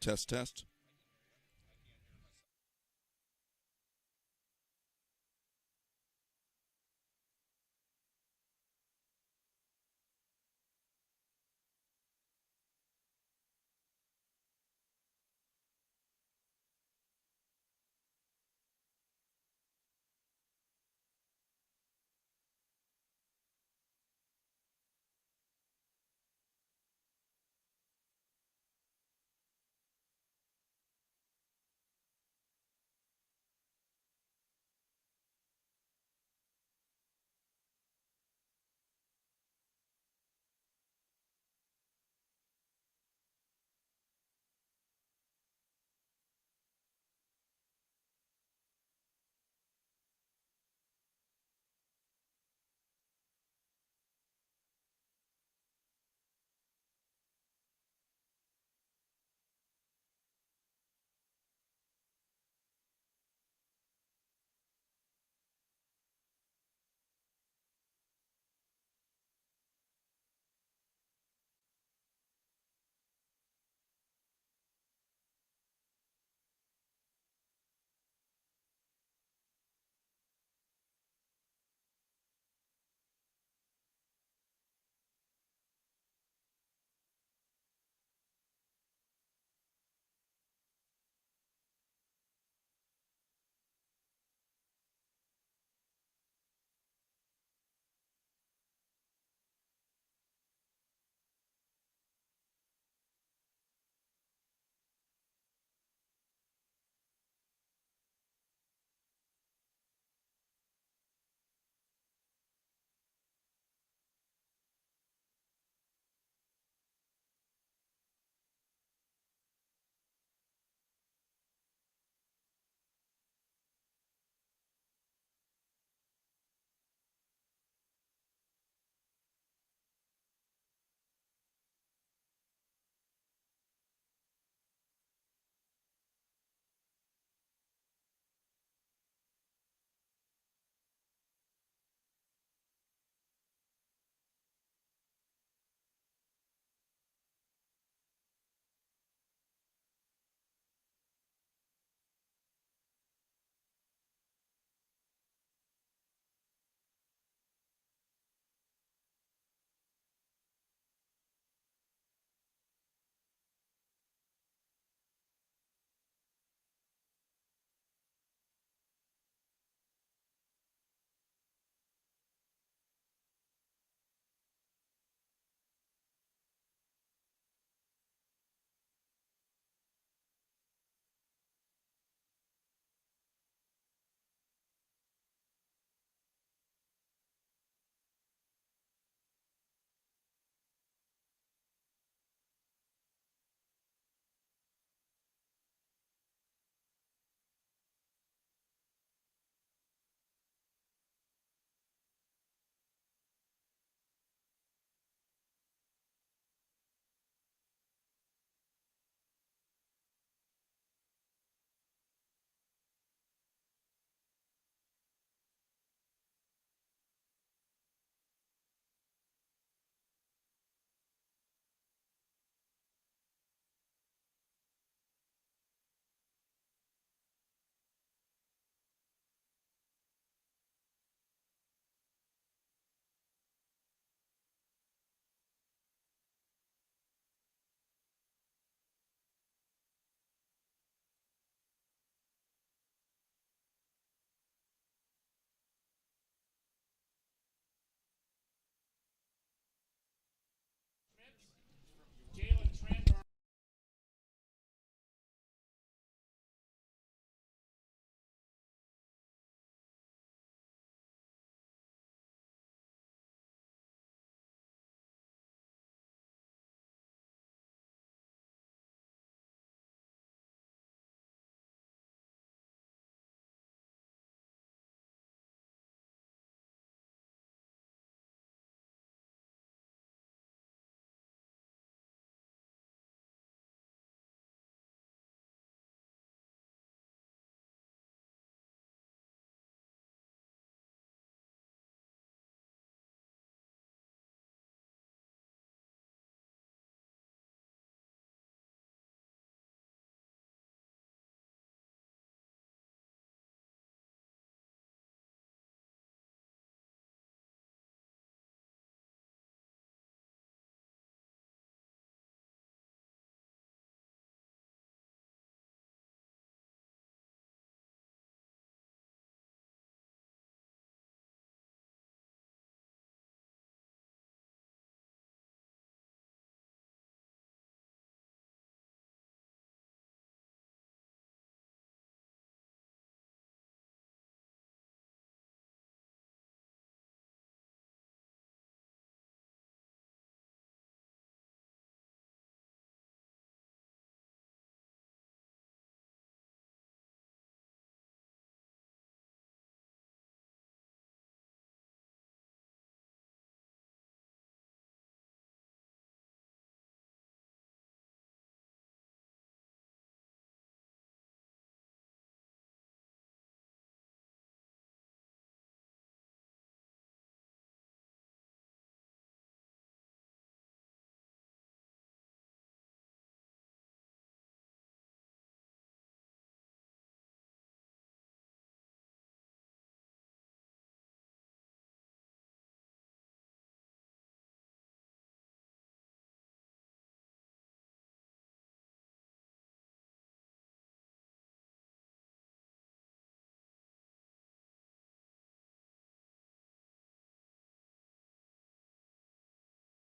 Test, test.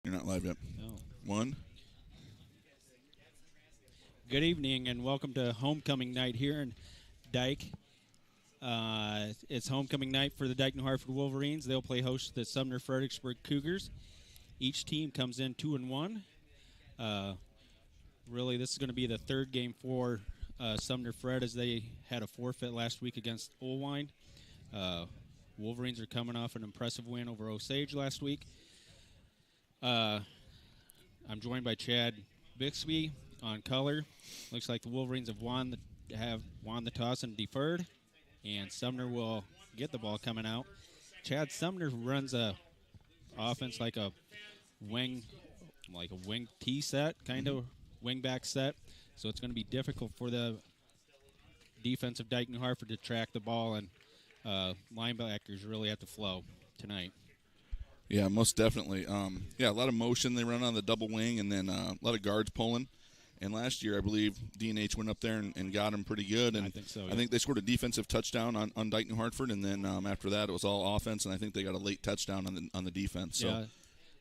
You're not live yet. No. 1. Good evening and welcome to homecoming night here in Dike. It's homecoming night for the Dike-New Hartford Wolverines. They'll play host to the Sumner-Fredericksburg Cougars. Each team comes in 2-1. Really, this is going to be the third game for Sumner-Fred as they had a forfeit last week against Olwine. Wolverines are coming off an impressive win over Osage last week. I'm joined by Chad Bixby on color. Looks like the Wolverines have won the toss and deferred, and Sumner will get the ball coming out. Chad, Sumner runs a offense like a wing T set, kind of wing back set. So it's going to be difficult for the defense of Dike-New Hartford to track the ball, and linebackers really have to flow tonight. Yeah, most definitely. A lot of motion. They run on the double wing, and then a lot of guards pulling. And last year, I believe D&H went up there and got him pretty good. And I think so. Yeah. I think they scored a defensive touchdown on Dike-New Hartford, and then after that, it was all offense. And I think they got a late touchdown on the defense. So. Yeah.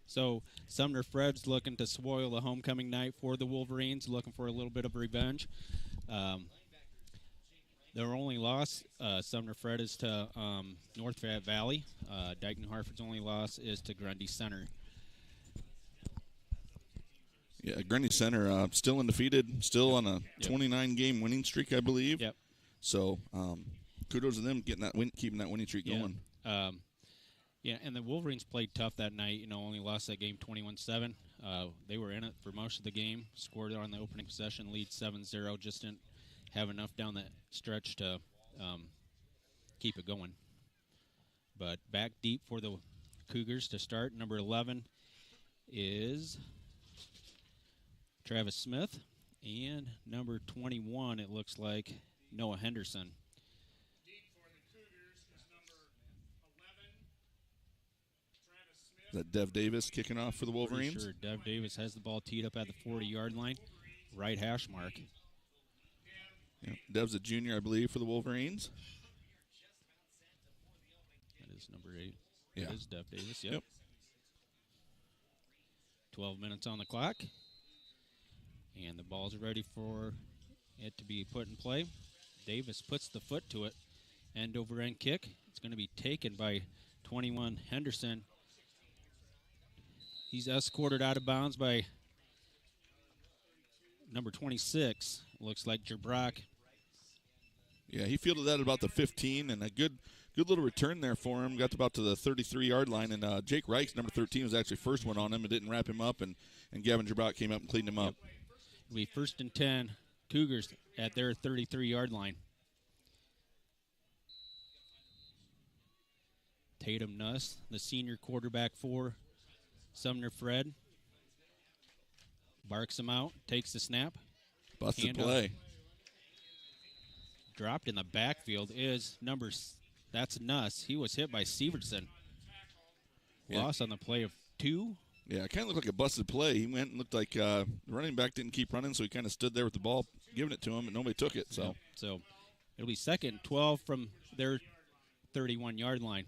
So Sumner-Fred's looking to spoil the homecoming night for the Wolverines, looking for a little bit of revenge. Their only loss, Sumner-Fred, is to North Fayette Valley. Dike-New Hartford's only loss is to Grundy Center. Yeah, Grundy Center still undefeated, still on a 29-game winning streak, I believe. Yep. So kudos to them keeping that winning streak going. Yeah, and the Wolverines played tough that night. Only lost that game 21-7. They were in it for most of the game. Scored on the opening possession, lead 7-0. Just didn't have enough down that stretch to keep it going. But back deep for the Cougars to start. Number 11 is Travis Smith. And number 21, it looks like Noah Henderson. Is that Dev Davis kicking off for the Wolverines? Pretty sure Dev Davis has the ball teed up at the 40-yard line, right hash mark. Yeah. Dev's a junior, I believe, for the Wolverines. That is number 8. Yeah. That is Dev Davis, yep. 12 minutes on the clock. And the ball's ready for it to be put in play. Davis puts the foot to it. End over end kick. It's going to be taken by 21 Henderson. He's escorted out of bounds by number 26. Looks like Jabrock. Yeah, he fielded that at about the 15, and a good little return there for him. Got about to the 33-yard line, and Jake Reichs, number 13, was actually first one on him and didn't wrap him up, and Gavin Jabrock came up and cleaned him up. It'll be 1st and 10, Cougars at their 33-yard line. Tatum Nuss, the senior quarterback for Sumner-Fred, barks him out, takes the snap. Busted play. Dropped in the backfield is that's Nuss. He was hit by Severson. Loss on the play of 2. Yeah, it kind of looked like a busted play. He went and looked like the running back didn't keep running, so he kind of stood there with the ball, giving it to him, and nobody took it. So it'll be 2nd and 12 from their 31-yard line.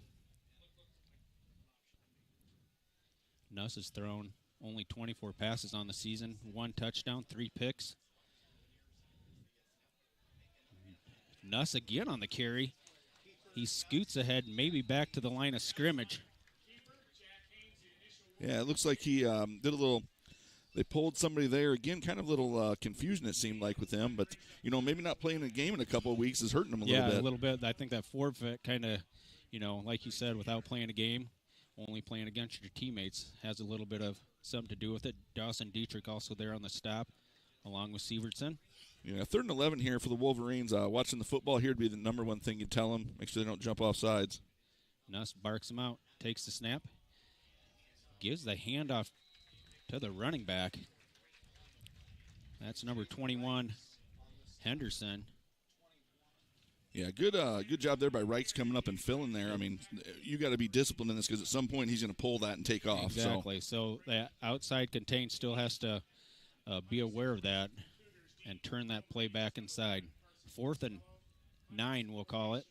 Nuss has thrown only 24 passes on the season, 1 touchdown, 3 picks. Nuss again on the carry. He scoots ahead, maybe back to the line of scrimmage. Yeah, it looks like he did a little. They pulled somebody there again. Kind of a little confusion it seemed like with him, but maybe not playing a game in a couple of weeks is hurting him a little bit. Yeah, a little bit. I think that forfeit kind of, like you said, without playing a game, only playing against your teammates has a little bit of something to do with it. Dawson Dietrich also there on the stop, along with Severson. Yeah, 3rd and 11 here for the Wolverines. Watching the football here would be the number one thing you tell them. Make sure they don't jump off sides. Nuss barks him out, takes the snap, gives the handoff to the running back. That's number 21, Henderson. Yeah, good job there by Reichs coming up and filling there. I mean, you got to be disciplined in this because at some point he's going to pull that and take off. Exactly. So that outside contain still has to be aware of that and turn that play back inside. 4th and 9, we'll call it.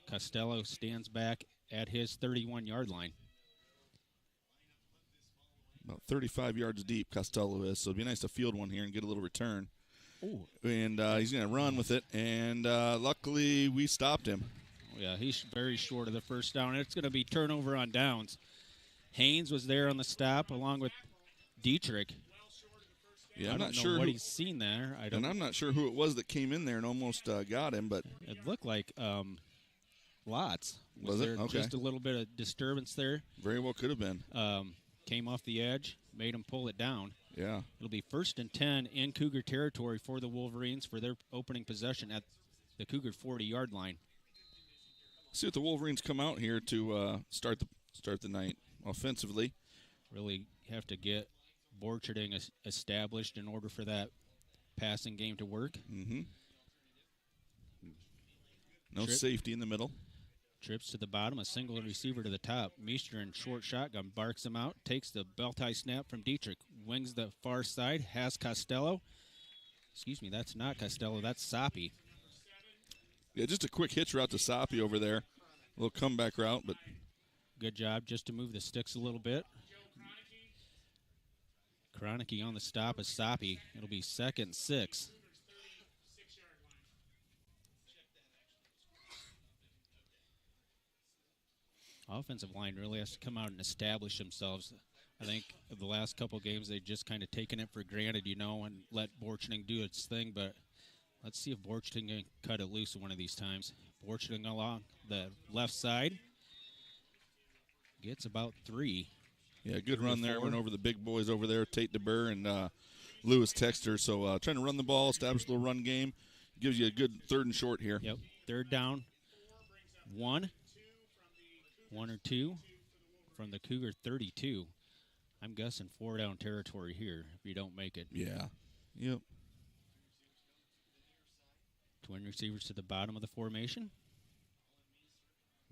Costello stands back at his 31-yard line. About 35 yards deep, Costello is. So it'd be nice to field one here and get a little return. Ooh. And he's going to run with it. And luckily, we stopped him. Yeah, he's very short of the first down. It's going to be turnover on downs. Haynes was there on the stop along with Dietrich. Yeah, I'm not not sure know what he's seen there. And I'm not sure who it was that came in there and almost got him, but it looked like Lots. Was it? There Okay. just a little bit of disturbance there? Very well could have been. Came off the edge, made him pull it down. Yeah. It'll be 1st and 10 in Cougar territory for the Wolverines for their opening possession at the Cougar 40-yard line. See what the Wolverines come out here to start the night offensively. Really have to get Borcherding established in order for that passing game to work. Mm-hmm. No safety in the middle. Trips to the bottom, a single receiver to the top. Meester in short shotgun barks him out, takes the belt-high snap from Dietrich, wings the far side, has Costello. Excuse me, that's not Costello, that's Soppy. Yeah, just a quick hitch route to Soppy over there. A little comeback route, but good job just to move the sticks a little bit. Kroenke on the stop is Soppy. It'll be 2nd and 6. Offensive line really has to come out and establish themselves. I think of the last couple games, they've just kind of taken it for granted, and let Borcherding do its thing. But let's see if Borcherding can cut it loose one of these times. Borcherding along the left side. Gets about 3. Yeah, good run there. Went over the big boys over there, Tate DeBurr and Lewis Texter. So trying to run the ball, establish a little run game. Gives you a good 3rd and short here. Yep, 3rd down. 1 or 2 from the Cougar 32. I'm guessing 4 down territory here if you don't make it. Yeah. Yep. Twin receivers to the bottom of the formation.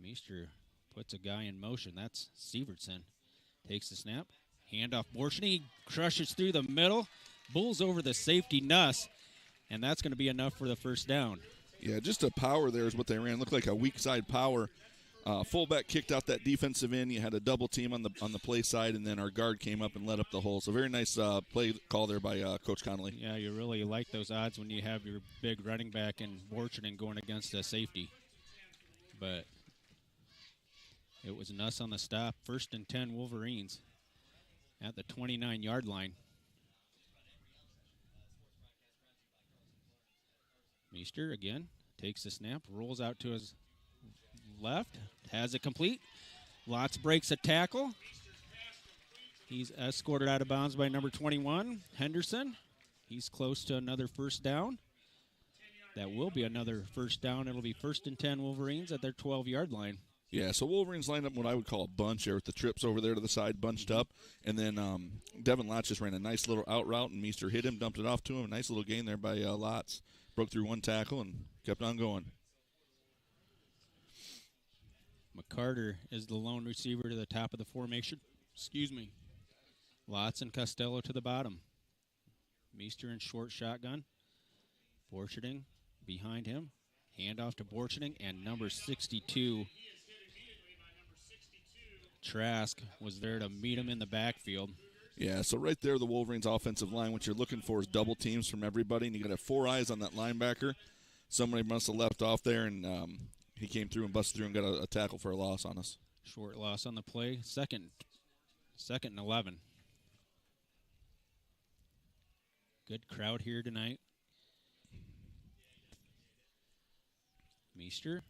Meester puts a guy in motion. That's Sievertson. Takes the snap. Handoff Borcherding. He crushes through the middle. Bulls over the safety Nuss. And that's going to be enough for the 1st down. Yeah, just a power there is what they ran. Looked like a weak side power. Fullback kicked out that defensive end. You had a double team on the play side, and then our guard came up and led up the hole. So very nice play call there by Coach Connolly. Yeah, you really like those odds when you have your big running back and Borcherding going against a safety. But it was Nuss on the stop. 1st and 10 Wolverines at the 29-yard line. Meester again takes the snap, rolls out to his left, has it complete. Lots breaks a tackle. He's escorted out of bounds by number 21, Henderson. He's close to another 1st down. That will be another 1st down. It'll be 1st and 10 Wolverines at their 12-yard line. Yeah, so Wolverines lined up what I would call a bunch there with the trips over there to the side, bunched up. And then Devin Lotz just ran a nice little out route, and Meester hit him, dumped it off to him. A nice little gain there by Lotz. Broke through one tackle and kept on going. McCarter is the lone receiver to the top of the formation. Excuse me. Lotz and Costello to the bottom. Meester in short shotgun. Borcherding behind him. Handoff to Borcherding, and number 62, Trask, was there to meet him in the backfield. Yeah, so right there, the Wolverines' offensive line, what you're looking for is double teams from everybody, and you got to have 4 eyes on that linebacker. Somebody must have left off there, and he came through and busted through and got a tackle for a loss on us. Short loss on the play. Second and 11. Good crowd here tonight. Meester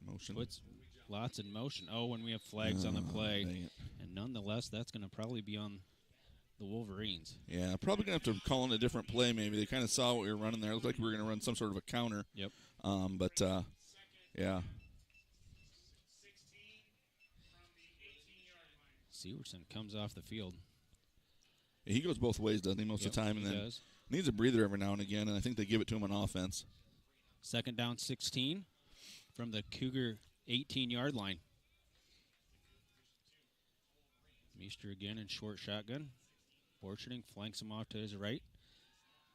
motion. Puts lots in motion. Oh, when we have flags on the play. And nonetheless, that's going to probably be on the Wolverines. Yeah, probably going to have to call in a different play maybe. They kind of saw what we were running there. It looked like we were going to run some sort of a counter. Yep. Yeah. Severson comes off the field. Yeah, he goes both ways, doesn't he, most of the time? And then does. Needs a breather every now and again, and I think they give it to him on offense. 2nd down, 16 from the Cougar 18-yard line. Meester again in short shotgun. Borcherding flanks him off to his right.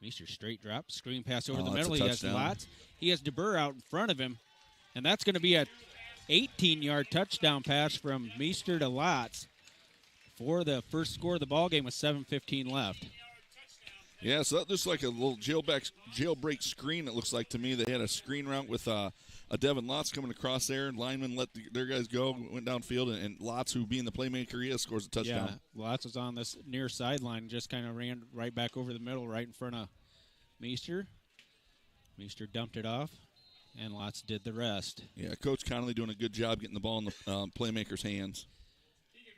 Meester straight drop, screen pass over the middle. He has Lots. He has DeBurr out in front of him, and that's going to be a 18-yard touchdown pass from Meester to Lots for the first score of the ball game with 7:15 left. Yeah, so that looks like a little jailbreak screen, it looks like to me. They had a screen route with a Devin Lotz coming across there. Linemen let their guys go, went downfield, and Lotz, who being the playmaker he is, scores a touchdown. Yeah, Lotz was on this near sideline and just kind of ran right back over the middle right in front of Meester. Meester dumped it off, and Lotz did the rest. Yeah, Coach Connolly doing a good job getting the ball in the playmaker's hands.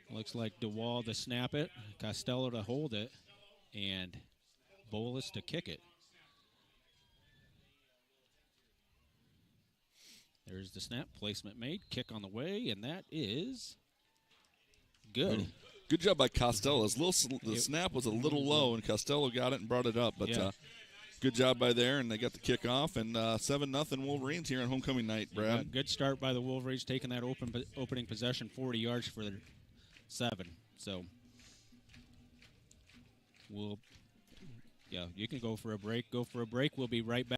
Looks like DeWall to snap it, Costello to hold it, and Bolus to kick it. There's the snap, placement made, kick on the way, and that is good. Good job by Costello. The snap was a little low, and Costello got it and brought it up. But good job by there, and they got the kickoff. And 7-0 Wolverines here on homecoming night, Brad. Good start by the Wolverines, taking that opening possession 40 yards for the 7. So you can go for a break. Go for a break. We'll be right back.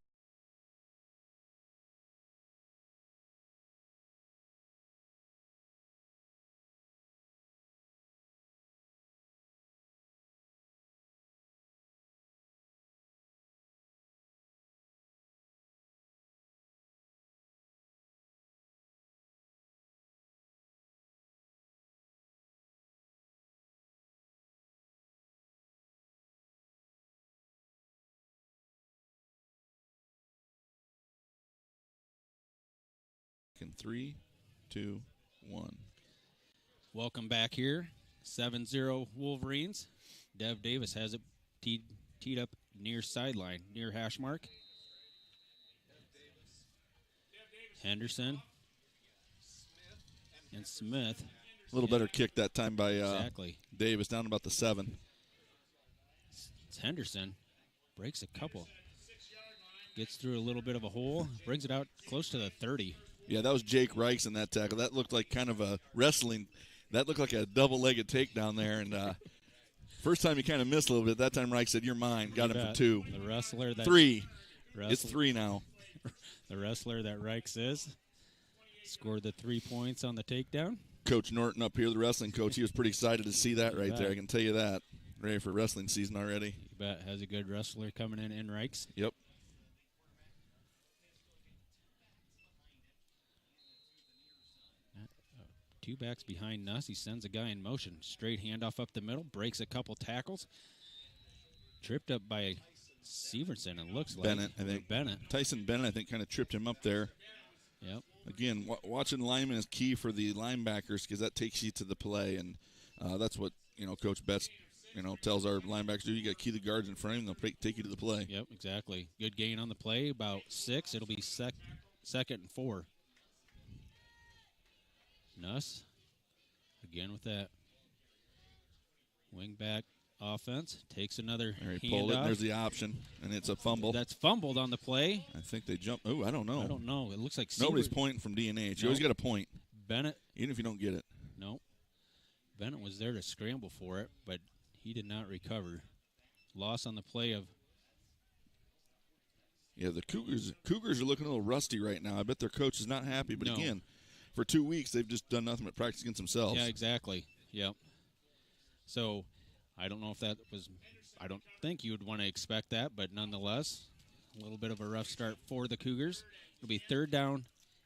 In 3, 2, 1. Welcome back here. 7-0 Wolverines. Dev Davis has it teed up near sideline, near hash mark. Henderson and Smith. A little better kick that time by exactly. Davis, down about the 7. It's Henderson. Breaks a couple. Gets through a little bit of a hole. Brings it out close to the 30. Yeah, that was Jake Reichs in that tackle. That looked like kind of a wrestling. That looked like a double-legged takedown there. And first time he kind of missed a little bit. That time Reichs said, "You're mine." Got him for 2. The wrestler that 3. It's 3 now. The wrestler that Reichs is scored the 3 points on the takedown. Coach Norton up here, the wrestling coach, he was pretty excited to see that right there. I can tell you that. Ready for wrestling season already. You bet. Has a good wrestler coming in Reichs. Yep. Two backs behind Nuss. He sends a guy in motion. Straight handoff up the middle. Breaks a couple tackles. Tripped up by Severson, it looks like. Bennett, I think. Tyson Bennett, I think, kind of tripped him up there. Yep. Again, watching linemen is key for the linebackers because that takes you to the play, and that's what Coach Betts tells our linebackers do. You got to key the guards in front of them; they'll take you to the play. Yep, exactly. Good gain on the play, about 6. It'll be second and 4. Nuss again with that wing back offense. Takes another pulled it. There's the option, and it's a fumble. That's fumbled on the play. I think they jumped. Oh, I don't know. It looks like nobody's pointing from D&H. You always got to point. Bennett. Even if you don't get it. No. Bennett was there to scramble for it, but he did not recover. Loss on the play of. Yeah, the Cougars are looking a little rusty right now. I bet their coach is not happy, but again, for 2 weeks, they've just done nothing but practice against themselves. Yeah, exactly. Yep. So, I don't know if that was – I don't think you would want to expect that, but nonetheless, a little bit of a rough start for the Cougars. It'll be 3rd down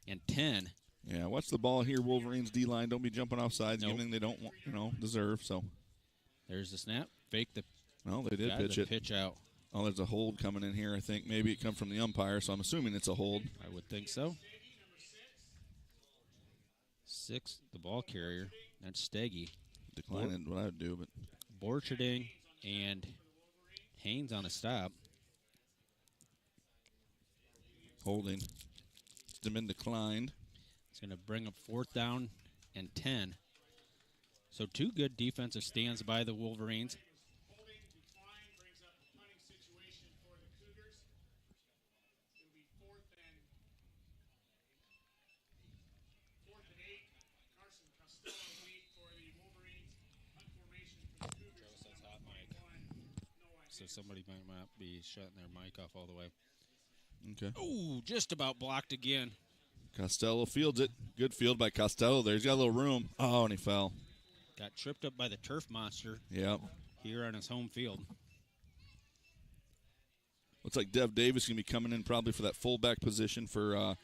and 10. Yeah, watch the ball here, Wolverines D-line. Don't be jumping off sides, giving they don't deserve. So there's the snap. Fake the – No, they did pitch it. Pitch out. Oh, there's a hold coming in here, I think. Maybe it comes from the umpire, so I'm assuming it's a hold. I would think so. 6, the ball carrier. That's Steggy. Declining what I would do, but Borcherding and Haynes on a stop. Holding. Demin declined. It's going to bring up 4th down and 10. So 2 good defensive stands by the Wolverines. So somebody might not be shutting their mic off all the way. Okay. Ooh, just about blocked again. Costello fields it. Good field by Costello there. He's got a little room. Oh, and he fell. Got tripped up by the turf monster Yeah. here on his home field. Looks like Dev Davis going to be coming in probably for that fullback position for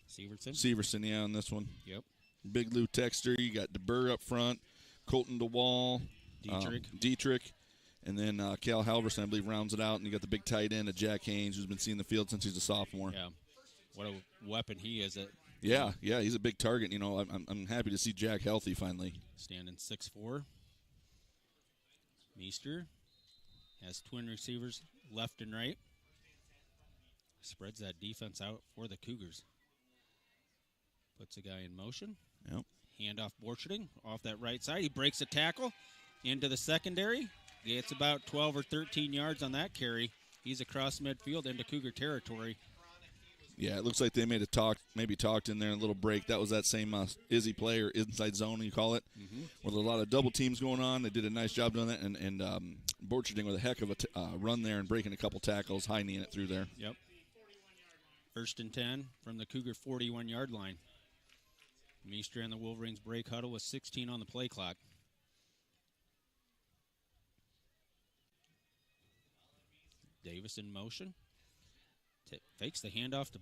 Severson, yeah, on this one. Yep. Big Lou Texter. You got DeBurr up front, Colton DeWall, Dietrich, and then Cal Halverson, I believe, rounds it out. And you got the big tight end of Jack Haynes, who's been seeing the field since he's a sophomore. Yeah. What a weapon he is. Yeah, he's a big target. You know, I'm happy to see Jack healthy finally. Standing 6'4". Meester has twin receivers left and right. Spreads that defense out for the Cougars. Puts a guy in motion. Yep. Handoff Borcherding off that right side. He breaks a tackle into the secondary. Gets about 12 or 13 yards on that carry. He's across midfield into Cougar territory. Yeah, it looks like they maybe talked in there in a little break. That was that same Izzy play or inside zone, you call it, with a lot of double teams going on. They did a nice job doing that, and Borcherding with a heck of a run there and breaking a couple tackles, high-kneeing it through there. Yep. 1st and 10 from the Cougar 41-yard line. Meester and the Wolverines break huddle with 16 on the play clock. Davis in motion. Fakes the handoff to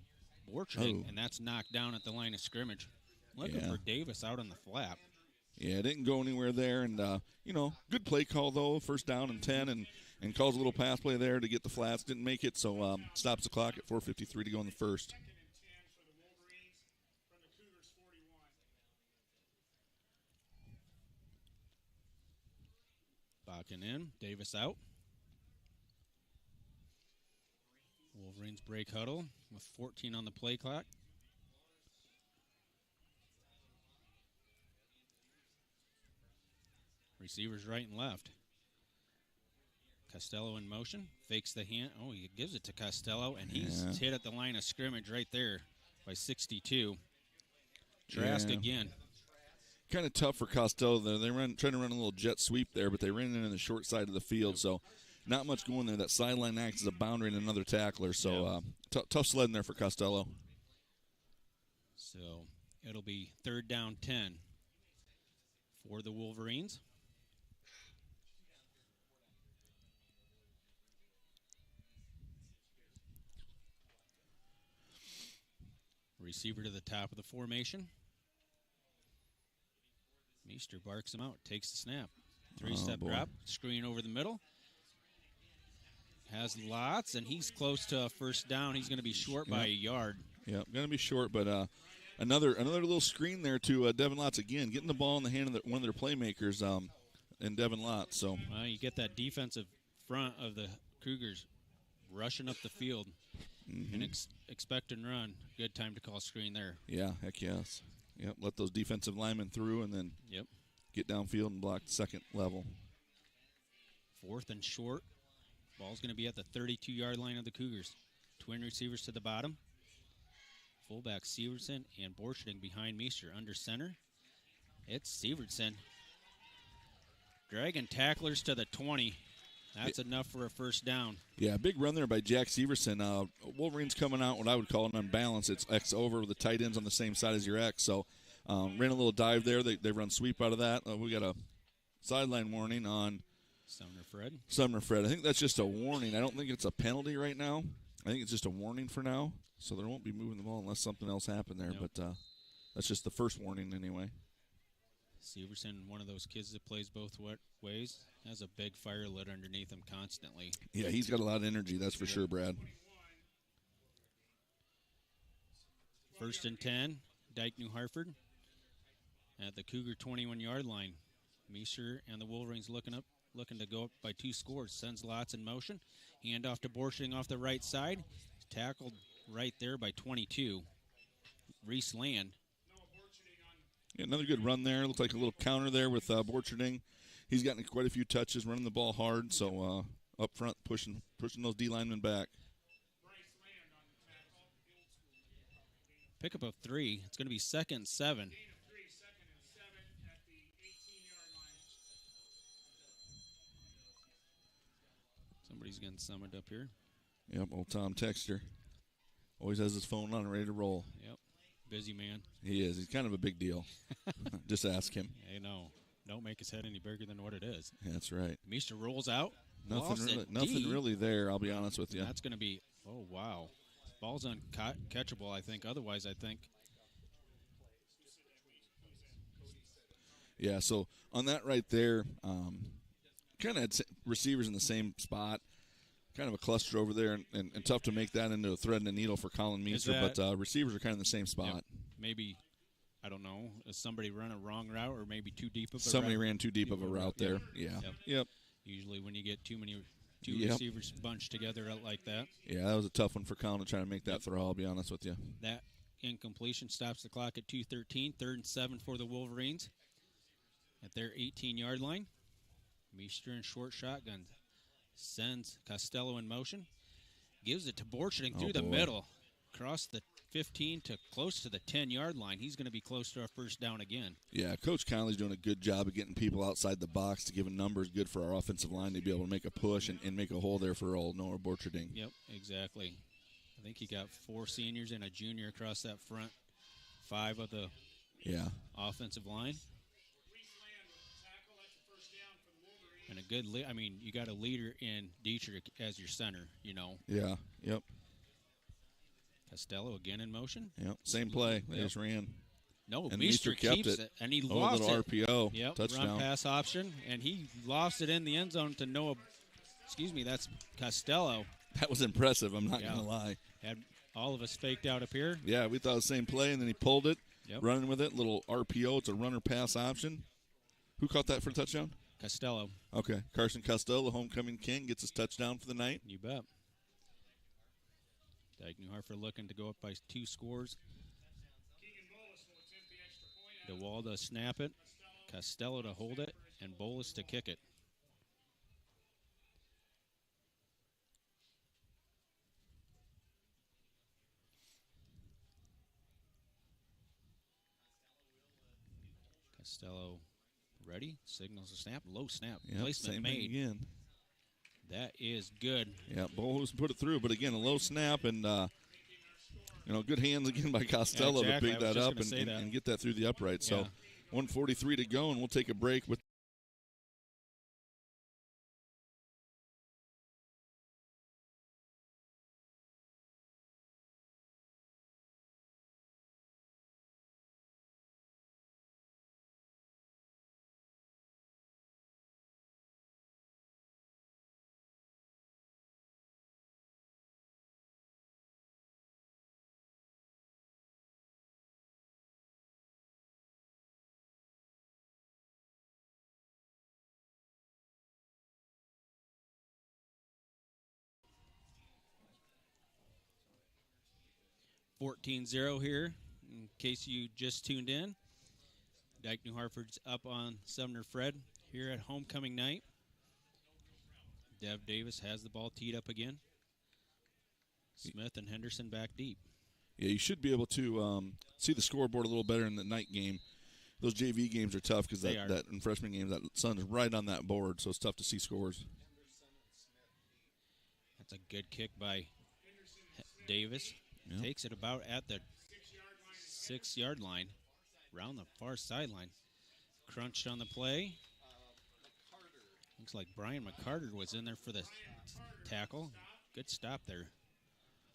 Borcherding, and that's knocked down at the line of scrimmage. Looking for Davis out on the flap. Yeah, it didn't go anywhere there. And, good play call, though. 1st down and 10, and calls a little pass play there to get the flats. Didn't make it, so stops the clock at 4:53 to go in the first. Backing in. Davis out. Wolverines break huddle with 14 on the play clock. Receivers right and left. Costello in motion. Fakes the hand. Oh, he gives it to Costello, and he's hit at the line of scrimmage right there by 62. Trask again. Kind of tough for Costello there. They trying to run a little jet sweep there, but they ran in the short side of the field, so not much going there. That sideline acts as a boundary and another tackler, so tough sledding there for Costello. So it'll be 3rd down 10 for the Wolverines. Receiver to the top of the formation. Meester barks him out, takes the snap. 3-step drop, screen over the middle. Has lots, and he's close to a 1st down. He's going to be short by a yard. Yeah, going to be short, but another little screen there to Devin Lotz again, getting the ball in the hand of one of their playmakers, in Devin Lotz. So you get that defensive front of the Cougars rushing up the field and expect and run. Good time to call screen there. Yeah, heck yes. Yep, let those defensive linemen through and then get downfield and block the second level. 4th and short. Ball's going to be at the 32-yard line of the Cougars. Twin receivers to the bottom. Fullback Severson and Borcherding behind Meester. Under center, it's Severson. Dragging tacklers to the 20. That's enough for a 1st down. Yeah, big run there by Jack Severson. Wolverines coming out what I would call an unbalance. It's X over with the tight ends on the same side as your X. So ran a little dive there. They run sweep out of that. We got a sideline warning on Sumner-Fred. I think that's just a warning. I don't think it's a penalty right now. I think it's just a warning for now. So they won't be moving the ball unless something else happened there. But that's just the first warning anyway. Severson, one of those kids that plays both ways, has a big fire lit underneath him constantly. Yeah, he's got a lot of energy, that's for sure, Brad. 1st and 10, Dike-New Hartford at the Cougar 21-yard line. Meester and the Wolverines looking to go up by 2 scores. Sends Lotz in motion. Handoff to Borcherding off the right side. Tackled right there by 22. Reese Land. Yeah, another good run there. Looks like a little counter there with Borcherding. He's gotten quite a few touches, running the ball hard, so up front pushing those D linemen back. Pick up of 3. It's going to be 2nd and 7. Somebody's getting summoned up here. Yep, old Tom Texter. Always has his phone on, ready to roll. Yep, busy man. He is. He's kind of a big deal. Just ask him. I know. don't make his head any bigger than what it is. Yeah, that's right. Meester rolls out. Nothing really there, I'll be honest with you. That's going to be, oh, wow. Ball's uncatchable, I think. Otherwise, I think. Yeah, so on that right there, kind of had receivers in the same spot. Kind of a cluster over there, and tough to make that into a thread and a needle for Colin Meester, but receivers are kind of in the same spot. Yep, maybe, I don't know, is somebody run a wrong route or maybe too deep of a route? Somebody ran too deep of a route there. Yeah. Yep. Usually when you get two receivers bunched together out like that. Yeah, that was a tough one for Colin to try to make that throw, I'll be honest with you. That incompletion stops the clock at 2:13, 3rd and 7 for the Wolverines at their 18-yard line. Meester in short shotgun sends Costello in motion, gives it to Borcherding through the middle, across the 15 to close to the 10-yard line. He's going to be close to our first down again. Yeah, Coach Conley's doing a good job of getting people outside the box to give them numbers good for our offensive line to be able to make a push and make a hole there for old Noah Borcherding. Yep, exactly. I think he got 4 seniors and a junior across that front 5 of the offensive line. And a good you got a leader in Dietrich as your center, you know. Yeah, yep. Costello again in motion. Yep, same play. They just ran. No, and Meester kept it. And he lost little it. RPO. Yep, touchdown. Run pass option. And he lost it in the end zone to Noah. That's Costello. That was impressive, I'm not going to lie. Had all of us faked out up here. Yeah, we thought the same play, and then he pulled it, running with it. Little RPO. It's a runner pass option. Who caught that for a touchdown? Costello. Okay. Carson Costello, the homecoming king, gets his touchdown for the night. You bet. Dike-New Hartford looking to go up by 2 scores. DeWall to snap it. Costello to hold it. And Bolus to kick it. Costello ready. Signals a snap. Low snap. Placement made. Again. That is good. Yeah, Bolus put it through, but again, a low snap and, good hands again by Costello to pick that up and get that through the upright. So 1:43 to go, and we'll take a break with. $14-0 here, in case you just tuned in. Dike-New Hartford's up on Sumner-Fred here at homecoming night. Dev Davis has the ball teed up again. Smith and Henderson back deep. Yeah, you should be able to see the scoreboard a little better in the night game. Those JV games are tough because that in freshman games, that sun is right on that board, so it's tough to see scores. That's a good kick by Davis. Yep. Takes it about at the 6-yard line, around the far sideline. Crunched on the play. Looks like Brian McCarter was in there for the tackle. Good stop there.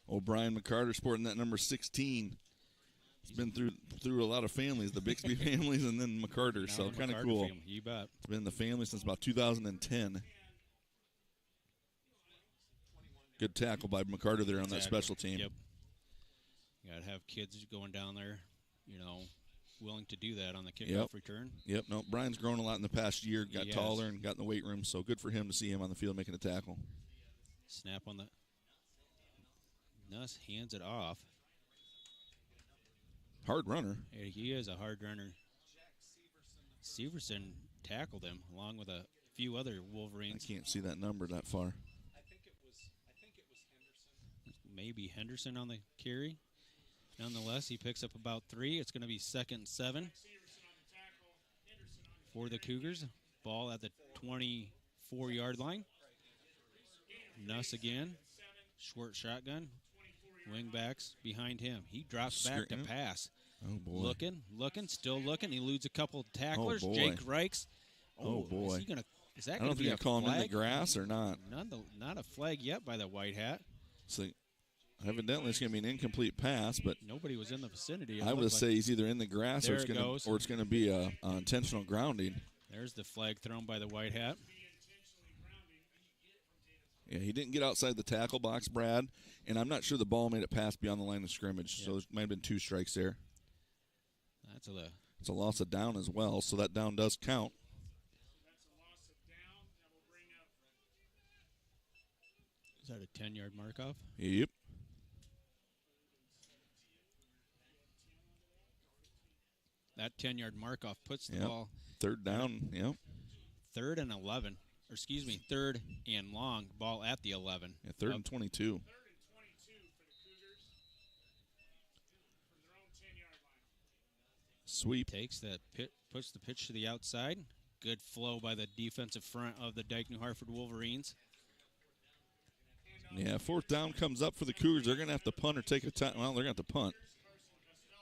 Oh, Brian McCarter sporting that number 16. He's been through a lot of families, the Bixby families, and then McCarter, so kind of cool. Family. You bet. It's been in the family since about 2010. Good tackle by McCarter there on that special team. Yep. You got to have kids going down there, willing to do that on the kickoff return. Yep. No, Brian's grown a lot in the past year, got taller and got in the weight room, so good for him to see him on the field making a tackle. Snap on the Nuss hands it off. Hard runner. Yeah, he is a hard runner. Severson tackled him along with a few other Wolverines. I can't see that number that far. I think it was Henderson. Maybe Henderson on the carry. Nonetheless, he picks up about 3. It's going to be 2nd and 7 for the Cougars. Ball at the 24-yard line. Nuss again. Short shotgun. Wingbacks behind him. He drops back to pass. Oh, boy. Looking, still looking. He eludes a couple of tacklers. Oh, boy. Jake Reichs Oh, boy. Is that I going don't to be think a I call him in the flag? grass or not. Not a flag yet by the white hat. So evidently it's going to be an incomplete pass, but Nobody was in the vicinity. I would say he's either in the grass There or it's going to be a intentional grounding. There's the flag thrown by the white hat. Yeah, he didn't get outside the tackle box, Brad, and I'm not sure the ball made it past beyond the line of scrimmage, so there might have been 2 strikes there. It's a loss of down as well, so that down does count. Is that a 10-yard mark-off? Yep. That 10-yard mark-off puts the ball. Third down, yep. 3rd and 11. Or excuse me, 3rd and long. Ball at the 11. Yeah, 3rd and 22. 3rd and 22 for the Cougars from their own 10-yard line. Sweep. Takes that puts the pitch to the outside. Good flow by the defensive front of the Dike-New Hartford Wolverines. Yeah, 4th down comes up for the Cougars. They're going to have to punt or take a time. Well, they're going to have to punt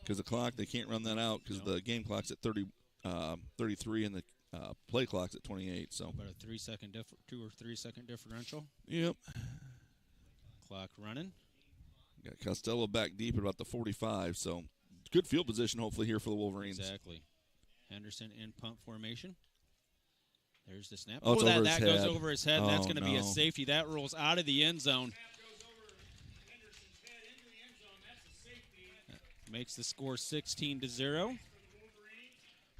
because the clock, they can't run that out because the game clock's at 33 and the play clock's at 28. So about a 2 or 3 second differential. Yep. Clock running. Got Costello back deep at about the 45. So good field position hopefully here for the Wolverines. Exactly. Henderson in punt formation. There's the snap. Oh, that goes over his head. Oh, That's going to be a no. safety. That rolls out of the end zone. Makes the score 16-0.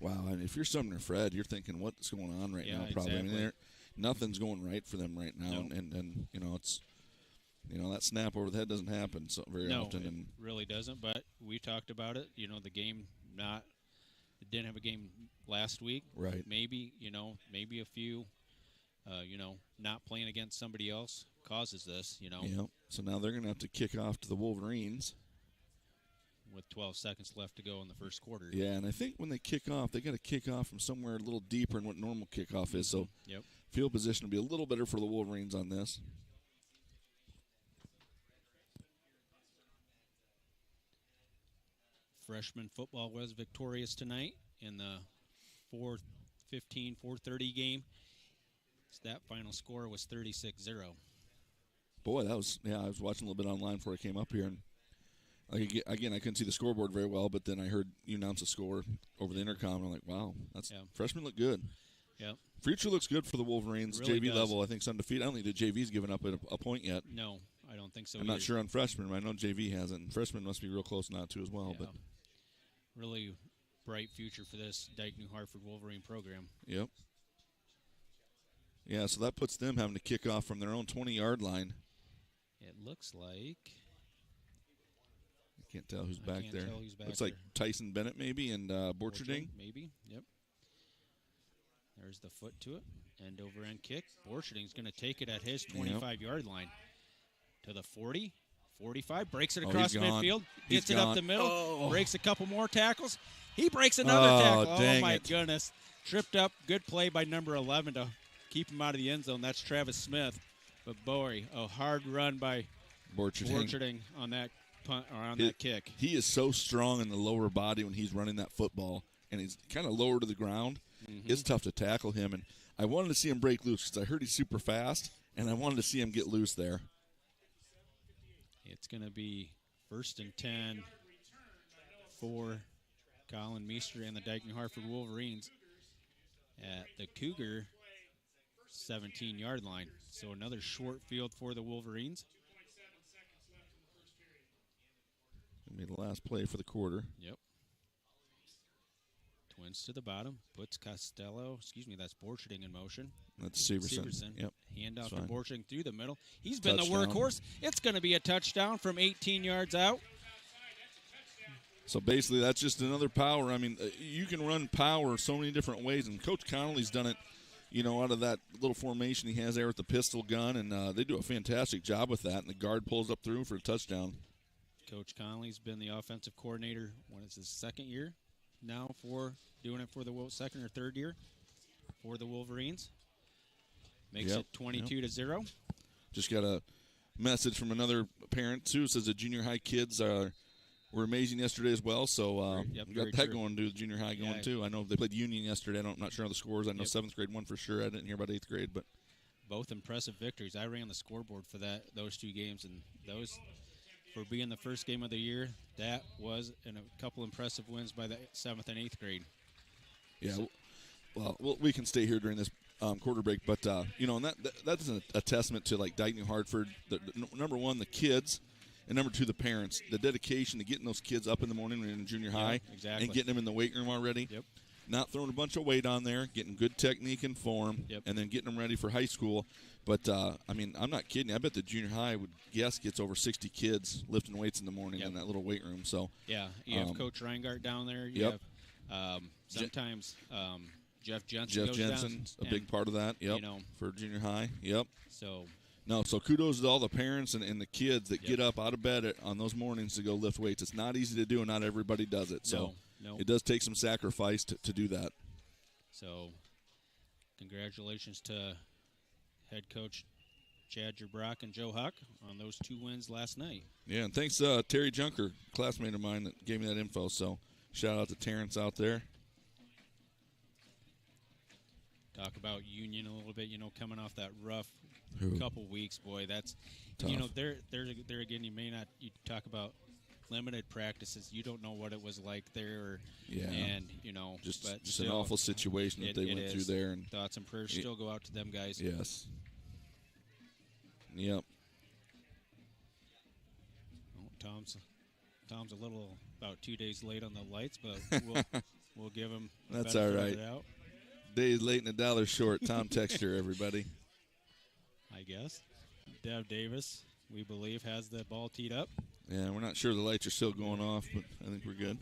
Wow, and if you're Sumner-Fred, you're thinking, what's going on right now? Probably. Exactly. I mean, nothing's going right for them right now, No. and it's that snap over the head doesn't happen very often. It really doesn't. But we talked about it. The game didn't have a game last week. Right. Maybe a few, not playing against somebody else causes this. Yeah. So now they're going to have to kick off to the Wolverines. With 12 seconds left to go in the first quarter. Yeah, and I think when they kick off, they got to kick off from somewhere a little deeper than what normal kickoff is. So field position will be a little better for the Wolverines on this. Freshman football was victorious tonight in the 4:30 game. So that final score was 36-0. Boy, I was watching a little bit online before I came up here, and again, I couldn't see the scoreboard very well, but then I heard you announce the score over the intercom, and I'm like, wow, freshmen look good. Yeah. Future looks good for the Wolverines. Really JV does. level, I think, is undefeated. I don't think the JV's given up a point yet. No, I don't think so I'm either. not sure on freshmen, but I know JV hasn't. Freshmen must be real close now, too, as well. Yeah. But really bright future for this Dike-New Hartford Wolverine program. Yep. Yeah, so that puts them having to kick off from their own 20-yard line. It looks like... Can't tell who's back there. Looks there. like Tyson Bennett maybe and Borcherding. Maybe, yep. There's the foot to it. End over end kick. Borcherding's going to take it at his 25-yard line. To the 40, 45. Breaks it across midfield. Gets it up the middle. Breaks a couple more tackles. He breaks another tackle. Oh, my goodness. Tripped up. Good play by number 11 to keep him out of the end zone. That's Travis Smith. But boy, a hard run by Borcherding on that punt or on that kick. He is so strong in the lower body when he's running that football, and he's kind of lower to the ground. Mm-hmm. It's tough to tackle him, and I wanted to see him break loose because I heard he's super fast, and I wanted to see him get loose there. It's going to be 1st and 10 for Colin Meester and the Dike-New Hartford Wolverines at the Cougar 17-yard line. So another short field for the Wolverines. Gonna be the last play for the quarter. Yep. Twins to the bottom. Puts Costello. That's Borcherding in motion. That's Severson. Yep. Handoff to Borcherding through the middle. He's been the workhorse. It's going to be a touchdown from 18 yards out. So basically, that's just another power. I mean, you can run power so many different ways, and Coach Connolly's done it, out of that little formation he has there with the pistol gun, and they do a fantastic job with that, and the guard pulls up through for a touchdown. Coach Connolly's been the offensive coordinator, his second year now for doing it for the second or third year for the Wolverines. Makes it 22-0. Just got a message from another parent, too. Says the junior high kids are were amazing yesterday as well. So Yep, we very got that true. going to the junior high going Yeah. too. I know they played Union yesterday. I'm not sure on the scores. I know Yep. 7th grade won for sure. I didn't hear about 8th grade, but Both impressive victories. I ran the scoreboard for those 2 games, and those, for being the first game of the year, that was a couple impressive wins by the 7th and 8th grade. yeah. Well, we can stay here during this quarter break, but and that's a testament to like Dike-New Hartford. Number one, the kids, and number two, the parents. The dedication to getting those kids up in the morning when in junior high, exactly. and getting them in the weight room already. Yep. Not throwing a bunch of weight on there, getting good technique and form, Yep. and then getting them ready for high school. But I'm not kidding. I bet the junior high gets over 60 kids lifting weights in the morning Yep. in that little weight room. So Yeah, you have Coach Reingart down there. You Yep. have sometimes Jeff Jensen. Jeff goes down, Jensen's a and, big part of that. Yep. For junior high. Yep. So So kudos to all the parents and the kids that Yep. get up out of bed on those mornings to go lift weights. It's not easy to do, and not everybody does it. So no. it does take some sacrifice to do that. So congratulations to head coach Chad Jabrock and Joe Huck on those 2 wins last night. Yeah, and thanks Terry Junker, classmate of mine, that gave me that info. So shout out to Terrence out there. Talk about Union a little bit, coming off that rough Ooh. couple weeks, boy. That's Tough. there again. You talk about limited practices. You don't know what it was like there, Yeah. and Just but an still, awful situation that they it went through is. there. And Thoughts and prayers still go out to them guys. yes. Yep. Oh, Tom's a little about 2 days late on the lights, but we'll give him. The That's benefit all of right. the doubt, Days late and a dollar short. Tom Texter, everybody. I guess. Dev Davis, we believe, has the ball teed up. Yeah, we're not sure the lights are still going off, but I think we're good.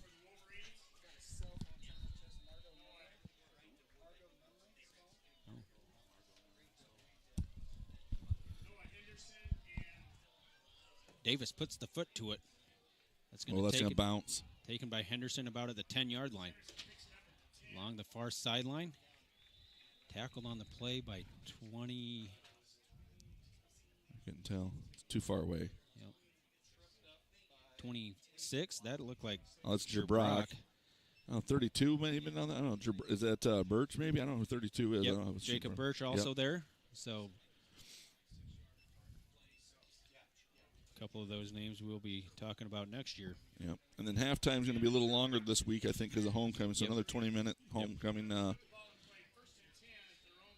Davis puts the foot to it. That's going Well, that's take going to it. bounce. Taken by Henderson about at the 10-yard line. Along the far sideline. Tackled on the play by 20. I couldn't tell. It's too far away. Yep. 26. That looked like Oh, it's Jabrock. Oh, 32 maybe on that. I don't know. Is that Birch maybe? I don't know who 32 is. Yep. I don't know. It's Jacob Jabrock. Birch also Yep. there. So a couple of those names we'll be talking about next year. Yep. And then halftime's going to be a little longer this week, I think, because of homecoming. So Yep. another 20-minute homecoming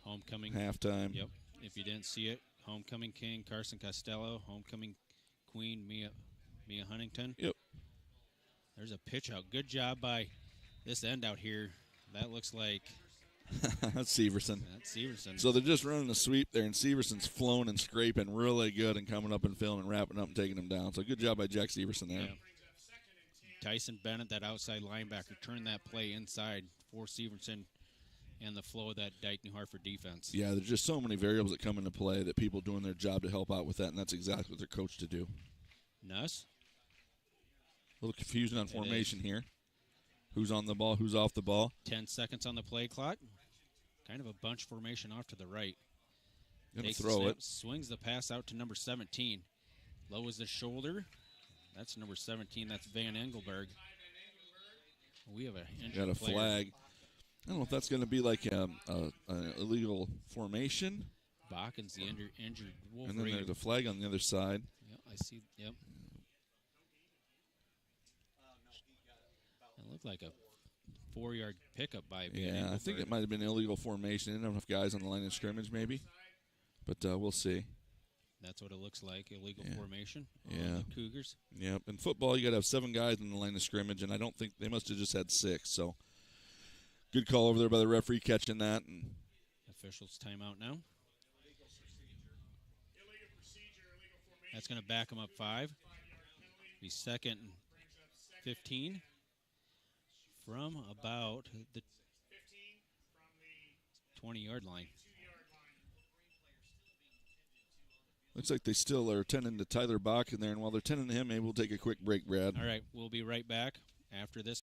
Homecoming. halftime. Yep. If you didn't see it, homecoming king Carson Costello, homecoming queen Mia Huntington. Yep. There's a pitch out. Good job by this end out here. That looks like That's Severson. that's Severson. So they're just running a sweep there, and Severson's flown and scraping really good and coming up and filling and wrapping up and taking them down. So good job by Jack Severson there. Yeah. Tyson Bennett, that outside linebacker, turned that play inside for Severson and the flow of that Dike-New Hartford defense. Yeah, there's just so many variables that come into play that people doing their job to help out with that, and that's exactly what they're coached to do. Nuss. A little confusion on formation here. Who's on the ball, who's off the ball. 10 seconds on the play clock. Kind of a bunch formation off to the right. Going to Takes the throw snap, it. swings the pass out to number 17. Lowers the shoulder. That's number 17. That's Van Engelberg. We have an injured Got a player. flag. I don't know if that's going to be like an illegal formation. Bakken's the injured And then Wolverine. there's a flag on the other side. Yep, I see. Yep. It looked like a 4-yard pickup by Van Yeah, I think Engelberg. it might have been illegal formation. Didn't have enough guys on the line of scrimmage, maybe. But we'll see. That's what it looks like, illegal Yeah. formation on Yeah. the Cougars. Yep. In football, you got to have 7 guys on the line of scrimmage, and I don't think they must have just had 6. So good call over there by the referee catching that. And Officials timeout now. That's going to back them up 5. Be second and 15 from about the 20-yard line. looks like they still are tending to Tyler Bach in there. And while they're tending to him, maybe we'll take a quick break, Brad. All right, we'll be right back after this.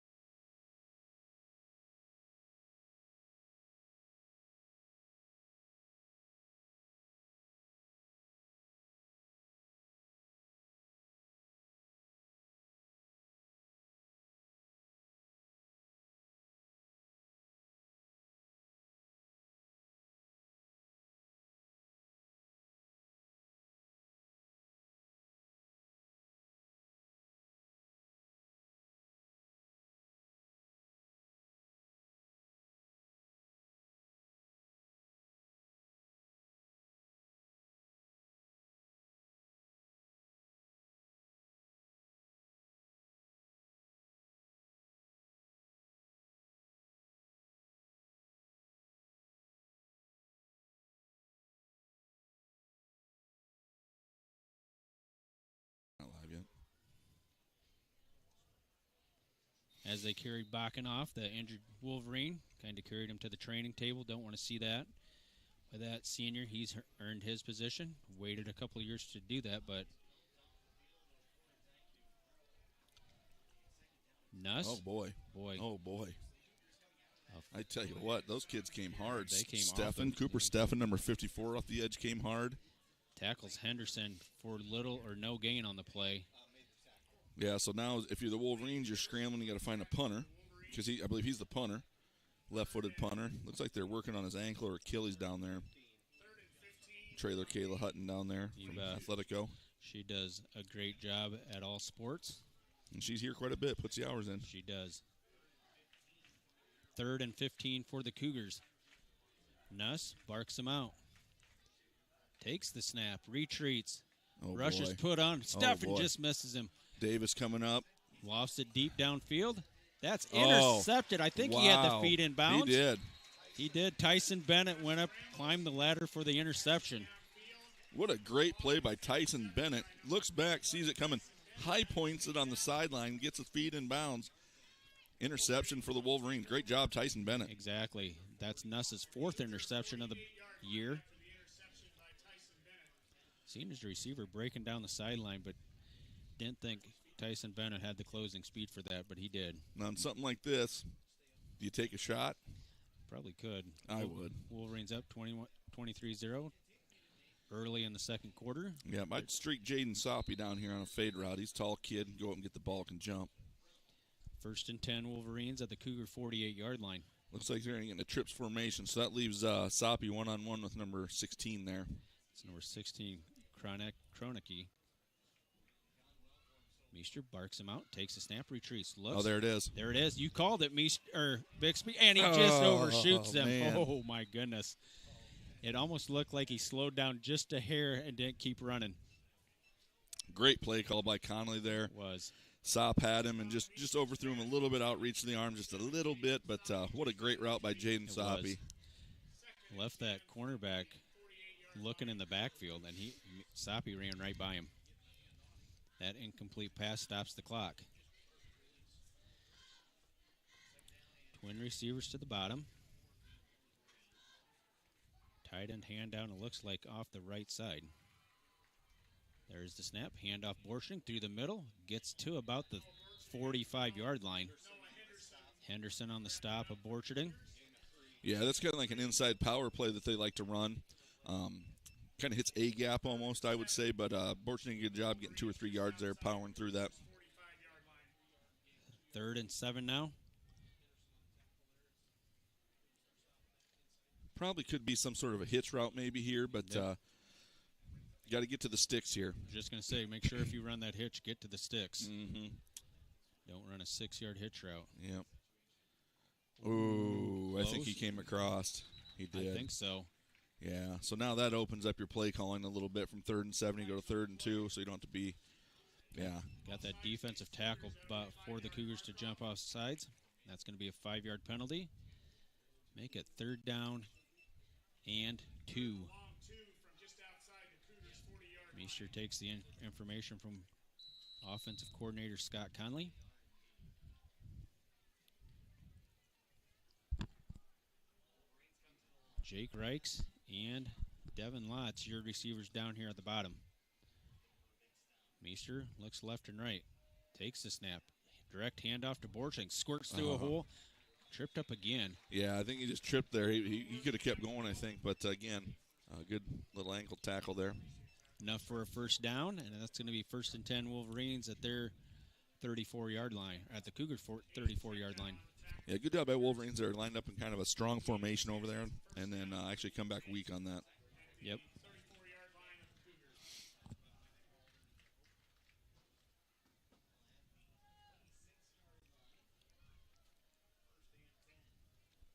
as they carried Bakken off, the injured Wolverine. Kind of carried him to the training table. Don't want to see that. With that senior, he's earned his position. Waited a couple of years to do that, but Nuss. Oh, boy. Boy. Oh, boy. I tell you what, those kids came hard. They came Steffen, off Cooper Steffen, number 54 off the edge, came hard. Tackles Henderson for little or no gain on the play. Yeah, so now if you're the Wolverines, you're scrambling. You got to find a punter because I believe he's the punter, left-footed punter. Looks like they're working on his ankle or Achilles down there. Trailer Kayla Hutton down there from Athletico. She does a great job at all sports. And she's here quite a bit, puts the hours in. She does. 3rd and 15 for the Cougars. Nuss barks him out. Takes the snap, retreats. Oh, Rushes boy. put on. Steffen boy. just misses him. Davis coming up. Lofts it deep downfield. That's intercepted. I think he had the feet in bounds. He did. He did. Tyson Bennett went up, climbed the ladder for the interception. What a great play by Tyson Bennett. Looks back, sees it coming. High points it on the sideline, gets his feet in bounds. Interception for the Wolverines. Great job, Tyson Bennett. Exactly. That's Nuss's 4th interception of the year. Seen his receiver breaking down the sideline, but didn't think Tyson Bennett had the closing speed for that, but he did. Now, on something like this, do you take a shot? Probably could. I would. Wolverines up 23-0 early in the second quarter. Yeah, I'd streak Jaden Soppy down here on a fade route. He's a tall kid. Go up and get the ball, can jump. 1st and 10 Wolverines at the Cougar 48-yard line. Looks like they're going to get in a trips formation, so that leaves Soppy one-on-one with number 16 there. It's number 16, Kronicki. Meester barks him out, takes a snap, retreats, looks. Oh, there it is. There it is. You called it, Bixby, and he just overshoots them. Man. Oh, my goodness. It almost looked like he slowed down just a hair and didn't keep running. Great play call by Conley there. It was. Sop had him and just overthrew him a little bit, outreach the arm just a little bit, but what a great route by Jaden Soppy. Left that cornerback looking in the backfield, and Soppy ran right by him. That incomplete pass stops the clock. Twin receivers to the bottom. Tight end hand down, it looks like off the right side. There's the snap, handoff Borching through the middle, gets to about the 45-yard line. Henderson on the stop of Borching. Yeah, that's kind of like an inside power play that they like to run. Kind of hits a gap almost, I would say, but Borching did a good job getting 2 or 3 yards there, powering through that. 3rd and 7 now. Probably could be some sort of a hitch route maybe here, but got to get to the sticks here. Just going to say, make sure if you run that hitch, get to the sticks. Mm-hmm. Don't run a 6-yard hitch route. Yep. Ooh, I think he came across. He did. I think so. Yeah, so now that opens up your play calling a little bit from 3rd and 7. You go to 3rd and 2, so you don't have to be, Got that defensive tackle for the Cougars to jump off sides. That's going to be a 5-yard penalty. Make it 3rd down and 2. Meester takes the information from offensive coordinator Scott Conley. Jake Reichs and Devin Lotz, your receivers down here at the bottom. Meester looks left and right. Takes the snap. Direct handoff to Borching. Squirts through a hole. Tripped up again. Yeah, I think he just tripped there. He could have kept going, I think. But, again, a good little ankle tackle there. Enough for a 1st down, and that's going to be 1st and 10 Wolverines at their 34-yard line, at the Cougars' 34-yard line. Yeah, good job by Wolverines. They're lined up in kind of a strong formation over there, and then actually come back weak on that. Yep.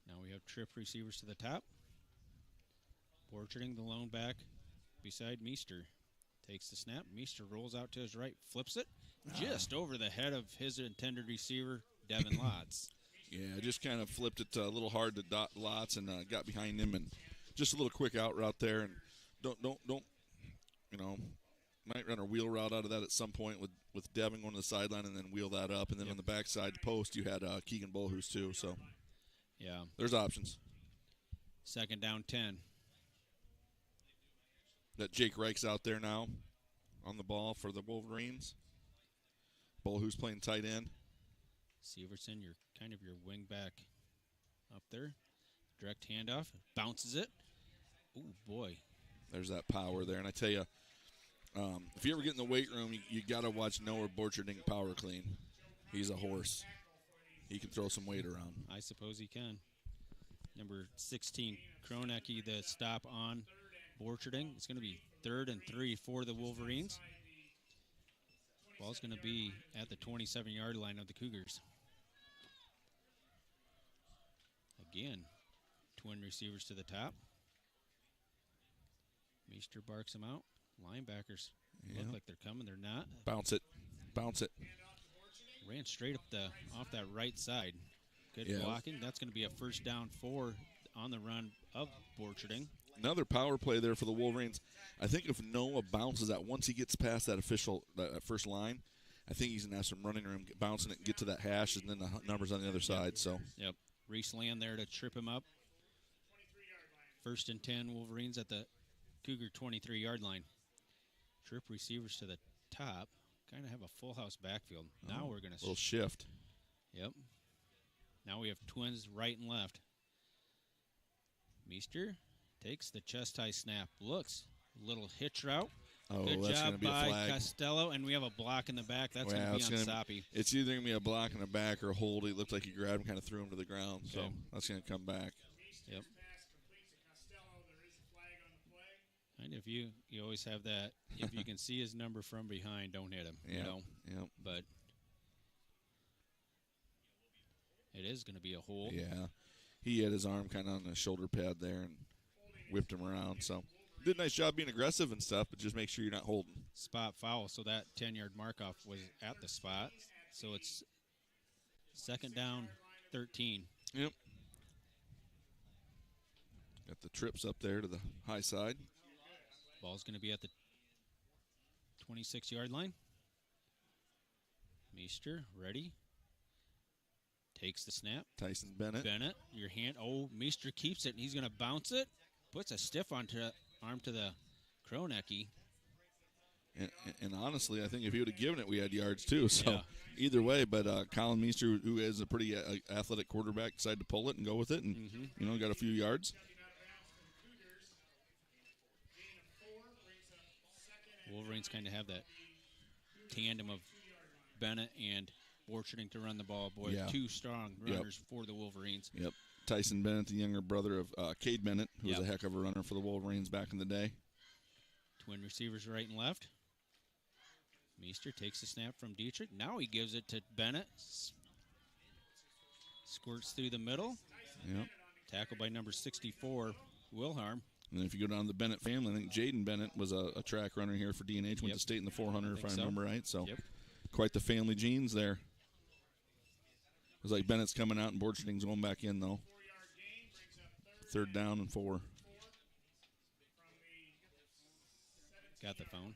Now we have trip receivers to the top. Borcherding, the lone back beside Meester. Takes the snap. Meester rolls out to his right, flips it just over the head of his intended receiver, Devin Lotz. Yeah, just kind of flipped it a little hard to Lotz and got behind him, and just a little quick out route there. And don't might run a wheel route out of that at some point with with Devin going to the sideline and then wheel that up. And then on the backside post, you had Keegan Bolhus too. So, yeah. There's options. Second down 10. That Jake Reich's out there now on the ball for the Wolverines. Bolhus playing tight end. Severson, you're kind of your wing back up there. Direct handoff. Bounces it. Oh, boy. There's that power there. And I tell you, if you ever get in the weight room, you got to watch Noah Borcherding power clean. He's a horse. He can throw some weight around. I suppose he can. Number 16, Kronecki, the stop on Borcherding. It's going to be 3rd and 3 for the Wolverines. Ball's going to be at the 27-yard line of the Cougars. Again, twin receivers to the top. Meester barks them out. Linebackers look like they're coming. They're not. Bounce it. Bounce it. Ran straight off that right side. Good blocking. That's going to be a first down 4 on the run of Borcherding. Another power play there for the Wolverines. I think if Noah bounces that, once he gets past that first line, I think he's going to have some running room, bouncing it, get to that hash, and then the numbers on the other side. So, yep. Reese Land there to trip him up. 1st and 10 Wolverines at the Cougar 23-yard line. Trip receivers to the top. Kind of have a full house backfield. Now we're going to... little shift. Yep. Now we have twins right and left. Meester takes the chest high snap. Looks. Little hitch route. Oh, good that's job be a by flag. Costello, and we have a block in the back. That's going to be on Soppy. It's either going to be a block in the back or a hold. It looked like he grabbed him, kind of threw him to the ground. So that's going to come back. Yep. And if you always have that, if you can see his number from behind, don't hit him. Yeah. You know? Yep. But it is going to be a hold. Yeah. He had his arm kind of on the shoulder pad there and whipped him around. So did a nice job being aggressive and stuff, but just make sure you're not holding. Spot foul, so that 10-yard mark-off was at the spot. So it's 2nd down, 13. Yep. Got the trips up there to the high side. Ball's going to be at the 26-yard line. Meester, ready. Takes the snap. Tyson Bennett. Your hand. Oh, Meester keeps it, and he's going to bounce it. Puts a stiff arm to the Kronecki. And honestly, I think if he would have given it, we had yards too. So either way, but Colin Meester, who is a pretty athletic quarterback, decided to pull it and go with it, and got a few yards. Wolverines kind of have that tandem of Bennett and Borcherding to run the ball. Boy, 2 strong runners for the Wolverines. Yep. Tyson Bennett, the younger brother of Cade Bennett, who was a heck of a runner for the Wolverines back in the day. Twin receivers right and left. Meester takes the snap from Dietrich. Now he gives it to Bennett. Squirts through the middle. Yep. Tackled by number 64, Wilharm. And if you go down to the Bennett family, I think Jaden Bennett was a track runner here for D&H. Went to state in the 400, if I remember right. So quite the family genes there. It was like Bennett's coming out and Borcherding's going back in, though. 3rd down and 4. Got the phone.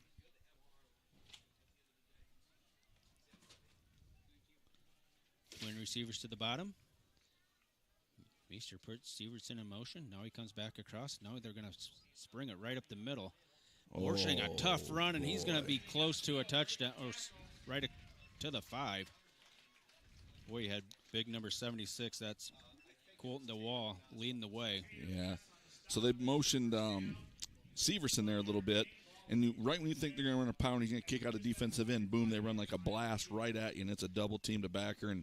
Twin receivers to the bottom. Meester puts Severson in motion. Now he comes back across. Now they're going to spring it right up the middle. Borcherding a tough run, and he's going to be close to a touchdown, or right to the 5. Boy, he had big number 76. That's Colton DeWall leading the way. Yeah. So they motioned Severson there a little bit. And right when you think they're going to run a pound, he's going to kick out a defensive end. Boom, they run like a blast right at you, and it's a double team to backer. And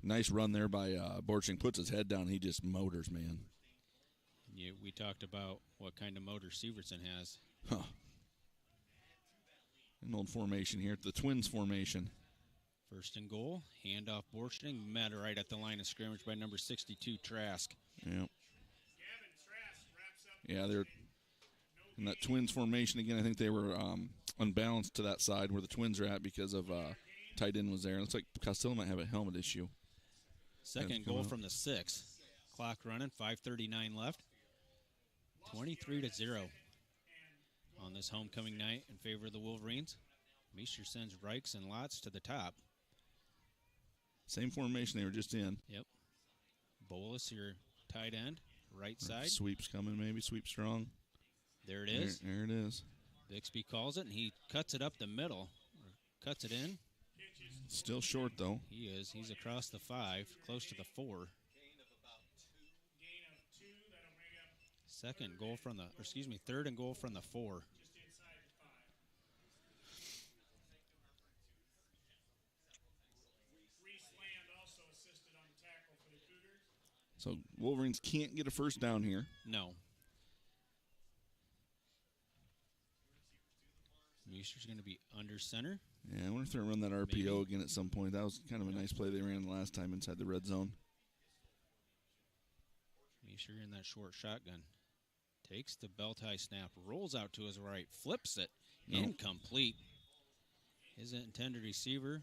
nice run there by Borcherding. Puts his head down, and he just motors, man. Yeah, we talked about what kind of motor Severson has. Huh. An old formation here, the Twins formation. 1st and goal, handoff Borcherding, met right at the line of scrimmage by number 62, Trask. Yeah. Yeah, they're in that Twins formation again. I think they were unbalanced to that side where the Twins are at because of tight end was there. It looks like Costello might have a helmet issue. 2nd goal from the 6. Clock running, 5:39 left. 23-0 on this homecoming night in favor of the Wolverines. Meester sends Reichs and Lots to the top. Same formation they were just in. Yep. Bolus, your tight end, right side. Sweep's coming, maybe. Sweep strong. There it is. There it is. Bixby calls it, and he cuts it up the middle. Or cuts it in. Still short, though. He is. He's across the 5, close to the 4. Third and goal from the 4. So Wolverines can't get a first down here. No. Meester's going to be under center. Yeah, I wonder if they're going to run that RPO again at some point. That was kind of a nice play they ran the last time inside the red zone. Meester in that short shotgun. Takes the belt-high snap, rolls out to his right, flips it, incomplete. His intended receiver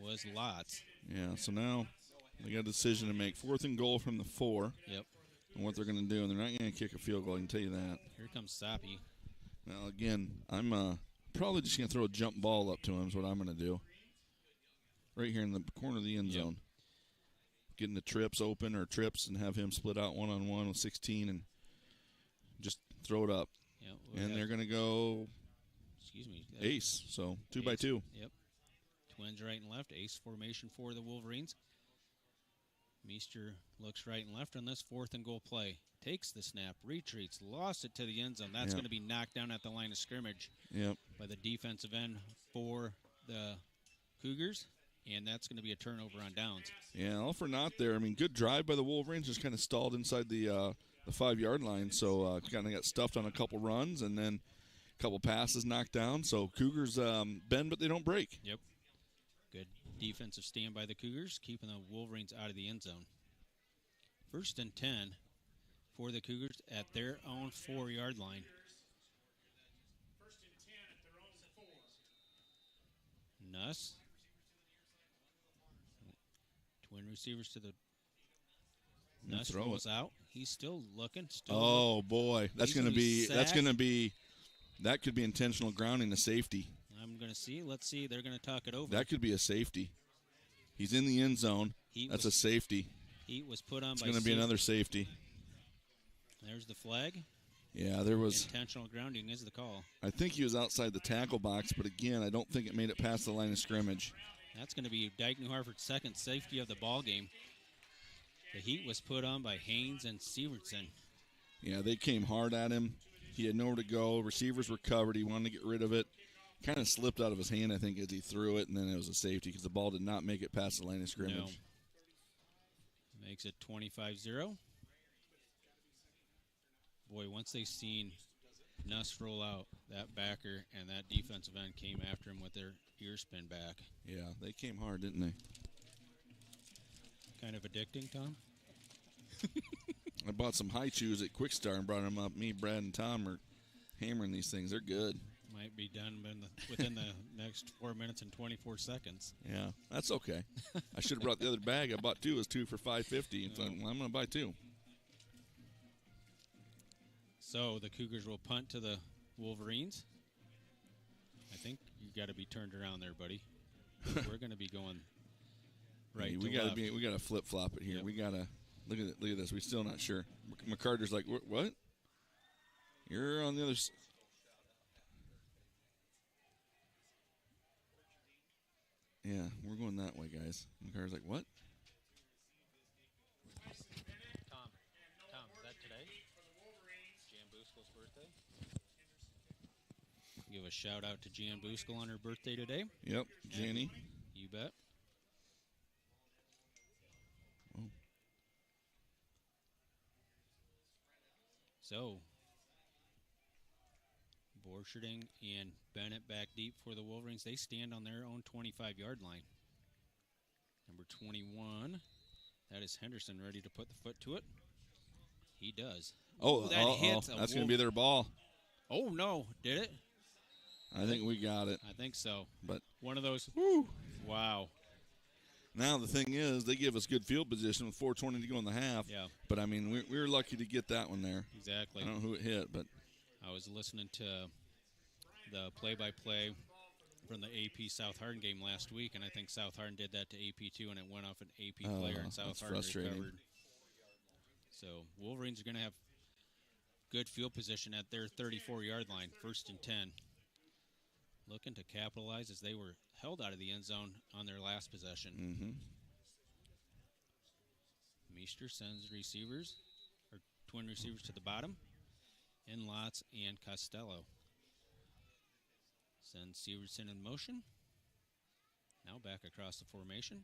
was Lots. Yeah, so now they got a decision to make. 4th and goal from the 4. Yep. And what they're going to do, and they're not going to kick a field goal, I can tell you that. Here comes Soppy. Now, again, I'm probably just going to throw a jump ball up to him is what I'm going to do. Right here in the corner of the end zone. Getting the trips open or trips and have him split out one-on-one with 16 and just throw it up. Yep, and they're going to go ace, so 2 by 2. Yep. Twins right and left, ace formation for the Wolverines. Meester looks right and left on this 4th and goal play. Takes the snap, retreats, lost it to the end zone. That's going to be knocked down at the line of scrimmage by the defensive end for the Cougars, and that's going to be a turnover on downs. Yeah, all for naught there. I mean, good drive by the Wolverines, just kind of stalled inside the 5-yard line, so kind of got stuffed on a couple runs and then a couple passes knocked down. So Cougars bend, but they don't break. Yep. Good defensive stand by the Cougars, keeping the Wolverines out of the end zone. 1st and 10 for the Cougars at their own 4-yard line. 1st and 10 at their own 4. Nuss. Twin receivers to the Nuss rolls out. He's still looking. Oh boy, that could be intentional grounding, a safety. I'm going to see. Let's see. They're going to talk it over. That could be a safety. He's in the end zone. That's a safety. Heat was put on it's by going to be another safety. There's the flag. Yeah, there was. Intentional grounding is the call. I think he was outside the tackle box, but again, I don't think it made it past the line of scrimmage. That's going to be Dike-New Hartford's second safety of the ball game. The heat was put on by Haynes and Sievertson. Yeah, they came hard at him. He had nowhere to go. Receivers were covered. He wanted to get rid of it. Kind of slipped out of his hand, I think, as he threw it, and then it was a safety because the ball did not make it past the line of scrimmage. No. Makes it 25-0. Boy, once they seen Nuss roll out, that backer and that defensive end came after him with their ear spin back. Yeah, they came hard, didn't they? Kind of addicting, Tom? I bought some high chews at Quick Star and brought them up. Me, Brad, and Tom are hammering these things. They're good. Might be done within the next 4 minutes and 24 seconds. Yeah, that's okay. I should have brought the other bag. I bought 2. It was 2 for $5.50. So I'm going to buy 2. So the Cougars will punt to the Wolverines. I think you got to be turned around there, buddy. We're going to be going right. Hey, we got to flip flop it here. Yep. We got to look at this. We're still not sure. McCarter's like, what? You're on the other side. Yeah, we're going that way, guys. McCarter's like, what? Tom, is that today? Jan Buskel's birthday? Give a shout out to Jan Buskel on her birthday today. Yep, Janny. You bet. Oh. So, Borcherding and Bennett back deep for the Wolverines. They stand on their own 25-yard line. Number 21, that is Henderson, ready to put the foot to it. He does. That's going to be their ball. Oh, no. Did it? I think we got it. I think so. But one of those. Woo. Wow. Now the thing is, they give us good field position with 4:20 to go in the half. Yeah. But, I mean, we were lucky to get that one there. Exactly. I don't know who it hit, but. I was listening to the play-by-play from the AP South Hardin game last week, and I think South Hardin did that to AP too, and it went off an AP player, and South that's Hardin frustrating. recovered. So Wolverines are going to have good field position at their 34-yard line, 1st and 10. Looking to capitalize as they were held out of the end zone on their last possession. Mm-hmm. Meester sends receivers, or twin receivers to the bottom, in Lotz and Costello. Sends Severson in motion. Now back across the formation.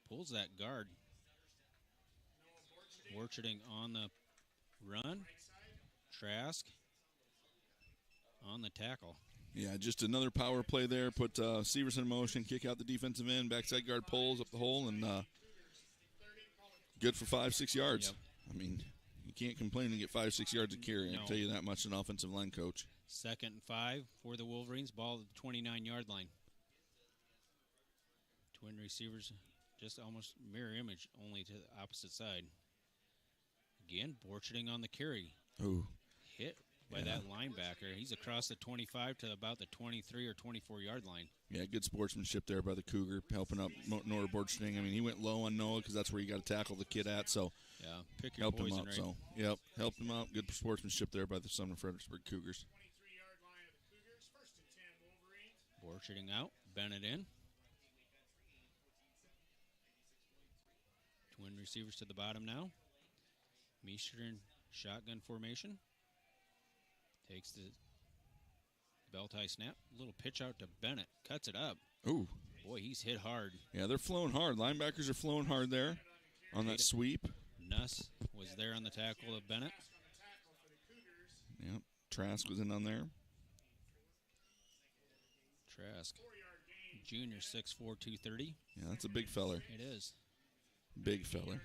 Pulls that guard. Borcherding on the run. Trask on the tackle. Yeah, just another power play there. Put Severson in motion, kick out the defensive end, backside guard pulls up the hole, and good for 5-6 yards. Yep. I mean, you can't complain and get 5-6 yards of carry. No. I'll tell you that much, an offensive line coach. 2nd and 5 for the Wolverines. Ball at the 29-yard line. Twin receivers, just almost mirror image, only to the opposite side. Again, Borcherding on the carry. Ooh. Hit by that linebacker. He's across the 25 to about the 23 or 24-yard line. Yeah, good sportsmanship there by the Cougar, helping up Noah Borcherding. I mean, he went low on Noah because that's where you got to tackle the kid at, so Yeah, pick your helped him poison, up. right? So, yep, helped him out. Good sportsmanship there by the Sumner-Fredericksburg Cougars. 23-yard line of the Cougars. 1st and 10, Wolverines. Borcherding out, Bennett in. Twin receivers to the bottom now. Meester in shotgun formation. Takes the belt tie snap. Little pitch out to Bennett. Cuts it up. Ooh. Boy, he's hit hard. Yeah, they're flowing hard. Linebackers are flowing hard there on that sweep. Nuss was there on the tackle of Bennett. Yep, Trask was in on there. Trask. Junior, 6'4", 230. Yeah, that's a big feller. It is. Big feller.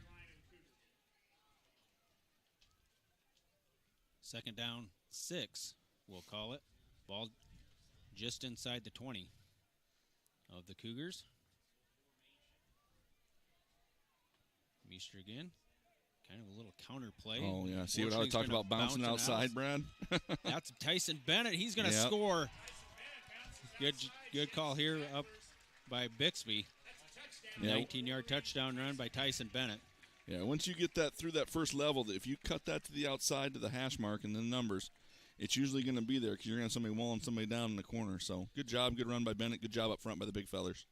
2nd down, 6, we'll call it. Ball just inside the 20 of the Cougars. Meester again. Kind of a little counter play. Oh, yeah. See what I was talking about bouncing outside, Brad? That's Tyson Bennett. He's going to Yep. score. Good call here up by Bixby. Yeah. 19-yard touchdown run by Tyson Bennett. Yeah, once you get that through that first level, if you cut that to the outside to the hash mark and the numbers, it's usually going to be there because you're going to have somebody walling somebody down in the corner. So good job, good run by Bennett. Good job up front by the big fellers.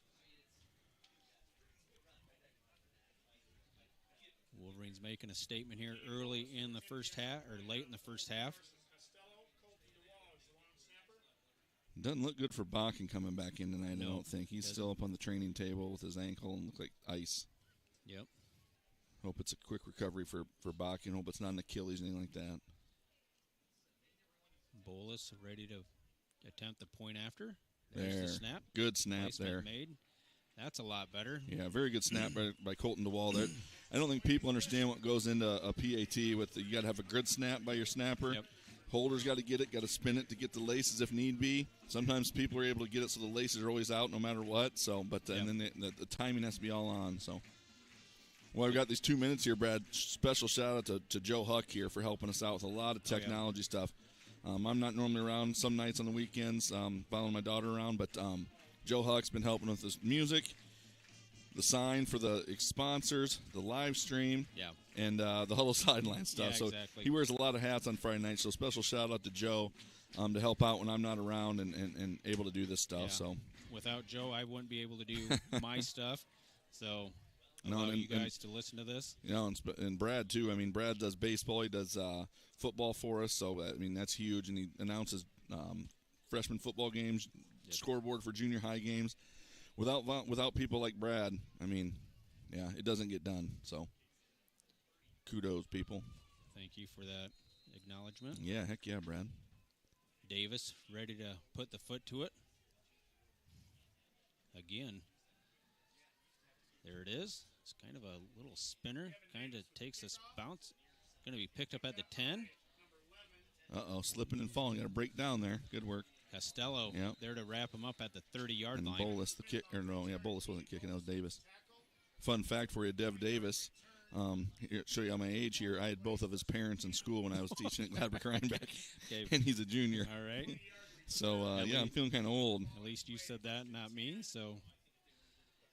Wolverines making a statement here early in the first half, or late in the first half. Doesn't look good for Bakken coming back in tonight, No, I don't think. He's still up on the training table with his ankle and look like ice. Yep. Hope it's a quick recovery for Bakken. Hope it's not an Achilles or anything like that. Bolus ready to attempt the point after. There's There. the snap. Good snap Placement there. made. That's a lot better. Yeah, very good snap by Colton DeWall there. I don't think people understand what goes into a PAT. You got to have a good snap by your snapper. Yep. Holder's got to get it, got to spin it to get the laces if need be. Sometimes people are able to get it so the laces are always out no matter what. So, and then the timing has to be all on. So, well, I've got these 2 minutes here, Brad. Special shout out to Joe Huck here for helping us out with a lot of technology stuff. I'm not normally around some nights on the weekends, following my daughter around, but Joe Huck's been helping with this music, the sign for the sponsors, the live stream, and the Huddle Sideline stuff. Yeah, so exactly. he wears a lot of hats on Friday night. So special shout out to Joe to help out when I'm not around and able to do this stuff. Yeah. So Without Joe, I wouldn't be able to do my stuff. So No, allow and- you guys to listen to this. you know, and Brad too. I mean, Brad does baseball. He does football for us. So I mean, that's huge. And he announces freshman football games, scoreboard for junior high games. Without people like Brad, I mean, yeah, it doesn't get done. So kudos, people. Thank you for that acknowledgement. Yeah, heck yeah, Brad. Davis ready to put the foot to it. Again. There it is. It's kind of a little spinner. Kind of takes this bounce. Going to be picked up at the 10. Uh-oh, slipping and falling. Got to break down there. Good work. Costello Yep. there to wrap him up at the 30-yard And line. Bolus, the kick. Or no, yeah, Bolus wasn't kicking. That was Davis. Fun fact for you, Dev Davis. Here, show you my age here. I had both of his parents in school when I was teaching at Gladbrook Rhinebeck, Okay. and he's a junior. All right. So, yeah, I'm feeling kind of old. At least you said that, not me. So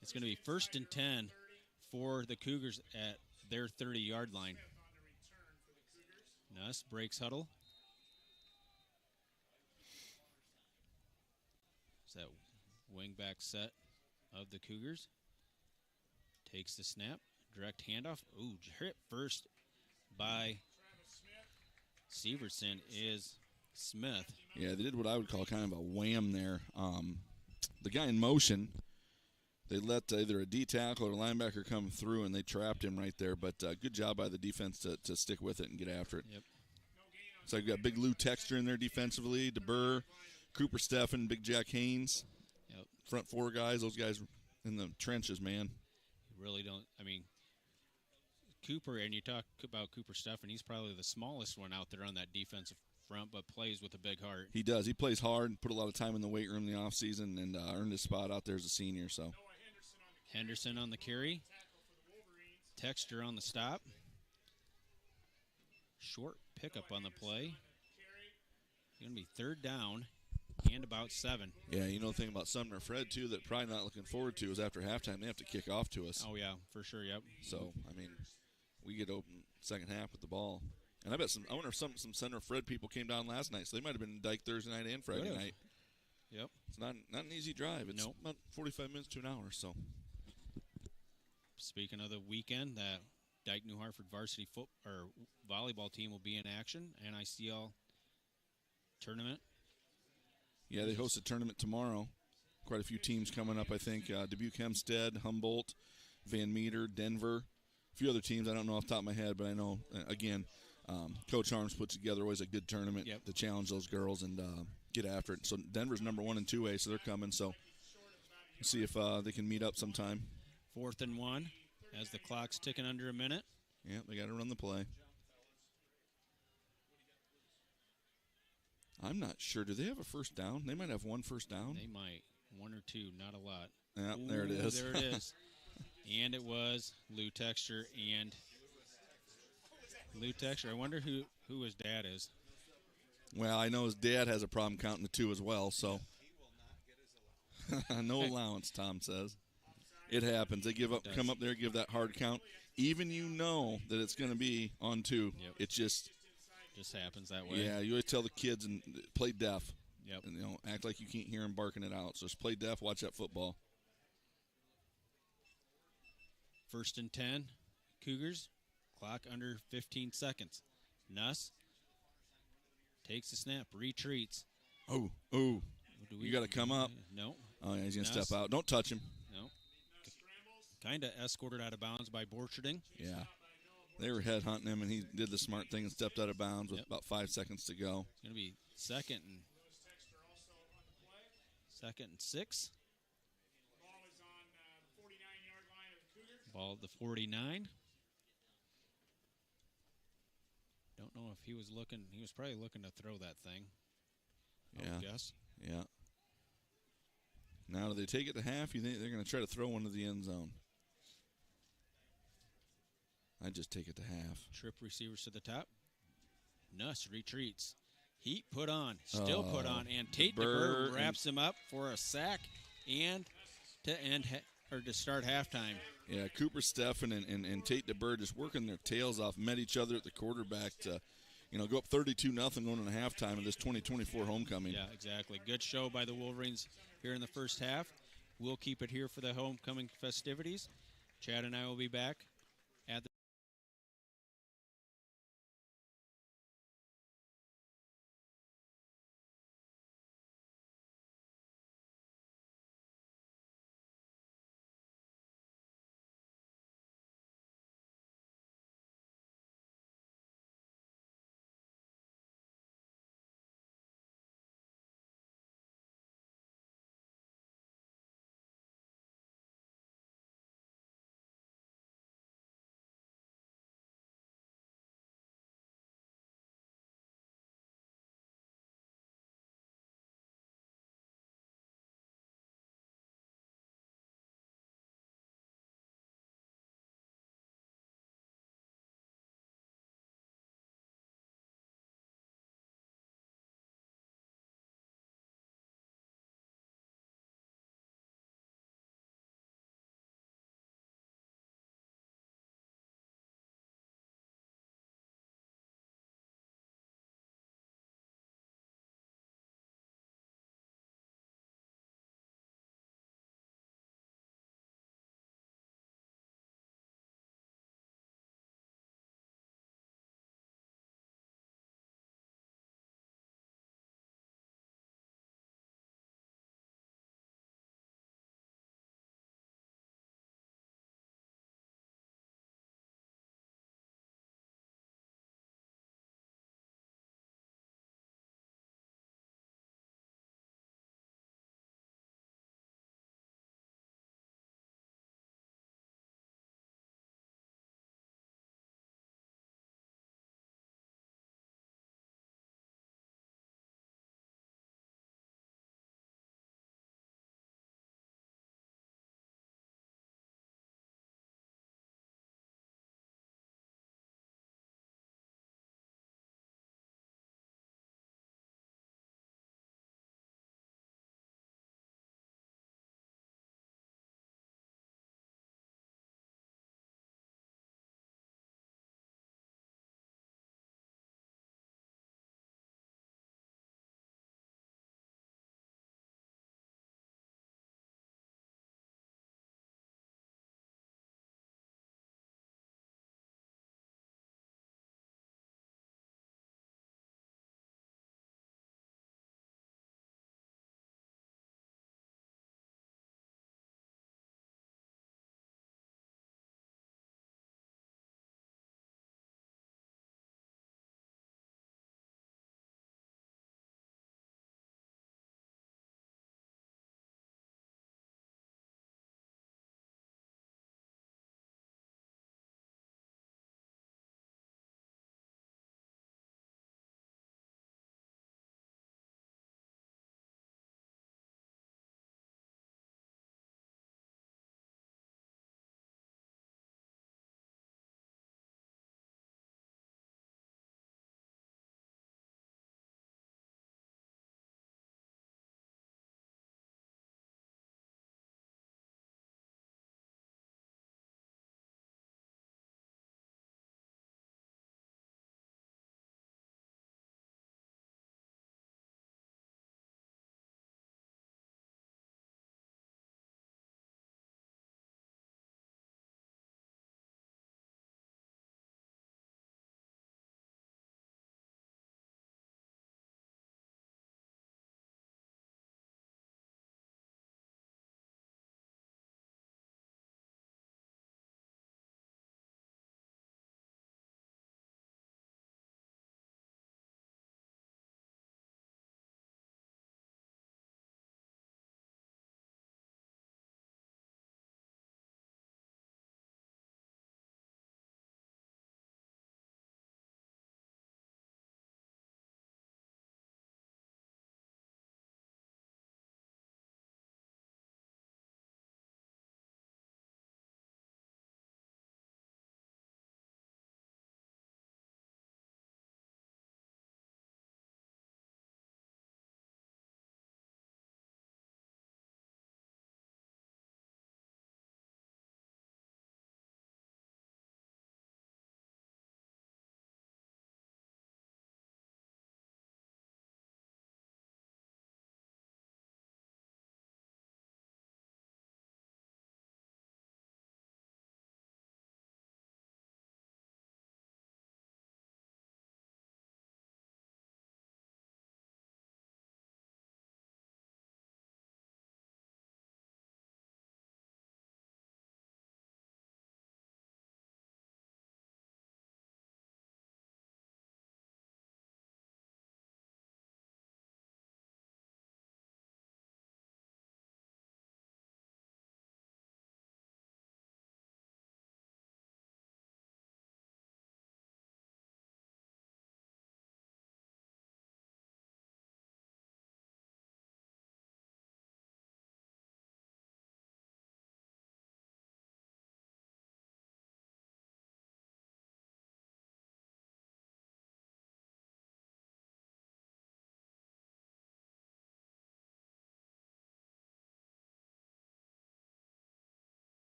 it's going to be 1st and 10 for the Cougars at their 30-yard line. Nuss breaks huddle. It's that wing-back set of the Cougars. Takes the snap. Direct handoff. Ooh, hit first by Severson is Smith. Yeah, they did what I would call kind of a wham there. The guy in motion, they let either a D tackle or a linebacker come through, and they trapped him right there. But good job by the defense to stick with it and get after it. Yep. So I've got big Lou Texter in there defensively, DeBurr, Cooper Steffen, Big Jack Haynes. Yep. Front four guys, those guys in the trenches, man. You really don't. I mean, Cooper, and you talk about Cooper Steffen, he's probably the smallest one out there on that defensive front, but plays with a big heart. He does. He plays hard, put a lot of time in the weight room in the offseason, and earned his spot out there as a senior. So Henderson on the carry. Texter on the stop. Short pickup on the play. Going to be 3rd down and about 7. Yeah, you know the thing about Sumner-Fred, too, that probably not looking forward to is after halftime they have to kick off to us. Oh, yeah, for sure, yep. So, I mean, we get open second half with the ball. And I wonder if some Sumner-Fred people came down last night, so they might have been in Dike Thursday night and Friday night. Yep. It's not an easy drive. It's about 45 minutes to an hour, so. Speaking of the weekend, that Dike-New Hartford varsity volleyball team will be in action, NICL tournament. Yeah, they host a tournament tomorrow. Quite a few teams coming up, I think. Dubuque Hempstead, Humboldt, Van Meter, Denver. A few other teams I don't know off the top of my head, but I know, again, Coach Harms puts together always a good tournament to challenge those girls and get after it. So Denver's number 1 in 2A, so they're coming. So we'll see if they can meet up sometime. 4th and 1 as the clock's ticking under a minute. Yeah, they got to run the play. I'm not sure. Do they have a first down? They might have 1 first down. They might. 1 or 2, not a lot. Yeah, Ooh, there it is. There it is. And it was Lou Texter and Lou Texter. I wonder who his dad is. Well, I know his dad has a problem counting the 2 as well, so. No allowance, Tom says. It happens. They come up there, give that hard count. Even you know that it's going to be on 2. Yep. It just happens that way. Yeah, you always tell the kids and play deaf. Yep. And act like you can't hear them barking it out. So just play deaf, watch that football. 1st and 10, Cougars. Clock under 15 seconds. Nuss takes the snap, retreats. Oh. You got to come up. No. Oh, yeah, he's going to step out. Don't touch him. No. Kind of escorted out of bounds by Borcherding. Yeah. They were headhunting him, and he did the smart thing and stepped out of bounds with about 5 seconds to go. It's going to be 2nd and 6. Ball at the 49. Don't know if he was looking. He was probably looking to throw that thing. I would guess. Yeah. Now, do they take it to half? You think they're going to try to throw one to the end zone? I'd just take it to half. Trip receivers to the top. Nuss retreats. Heat put on. Still put on. And Tate DeBurr wraps him up for a sack and to start halftime. Yeah, Cooper Steffen and Tate DeBurr just working their tails off, met each other at the quarterback to, go up 32-0 going into halftime of this 2024 homecoming. Yeah, exactly. Good show by the Wolverines here in the first half. We'll keep it here for the homecoming festivities. Chad and I will be back at the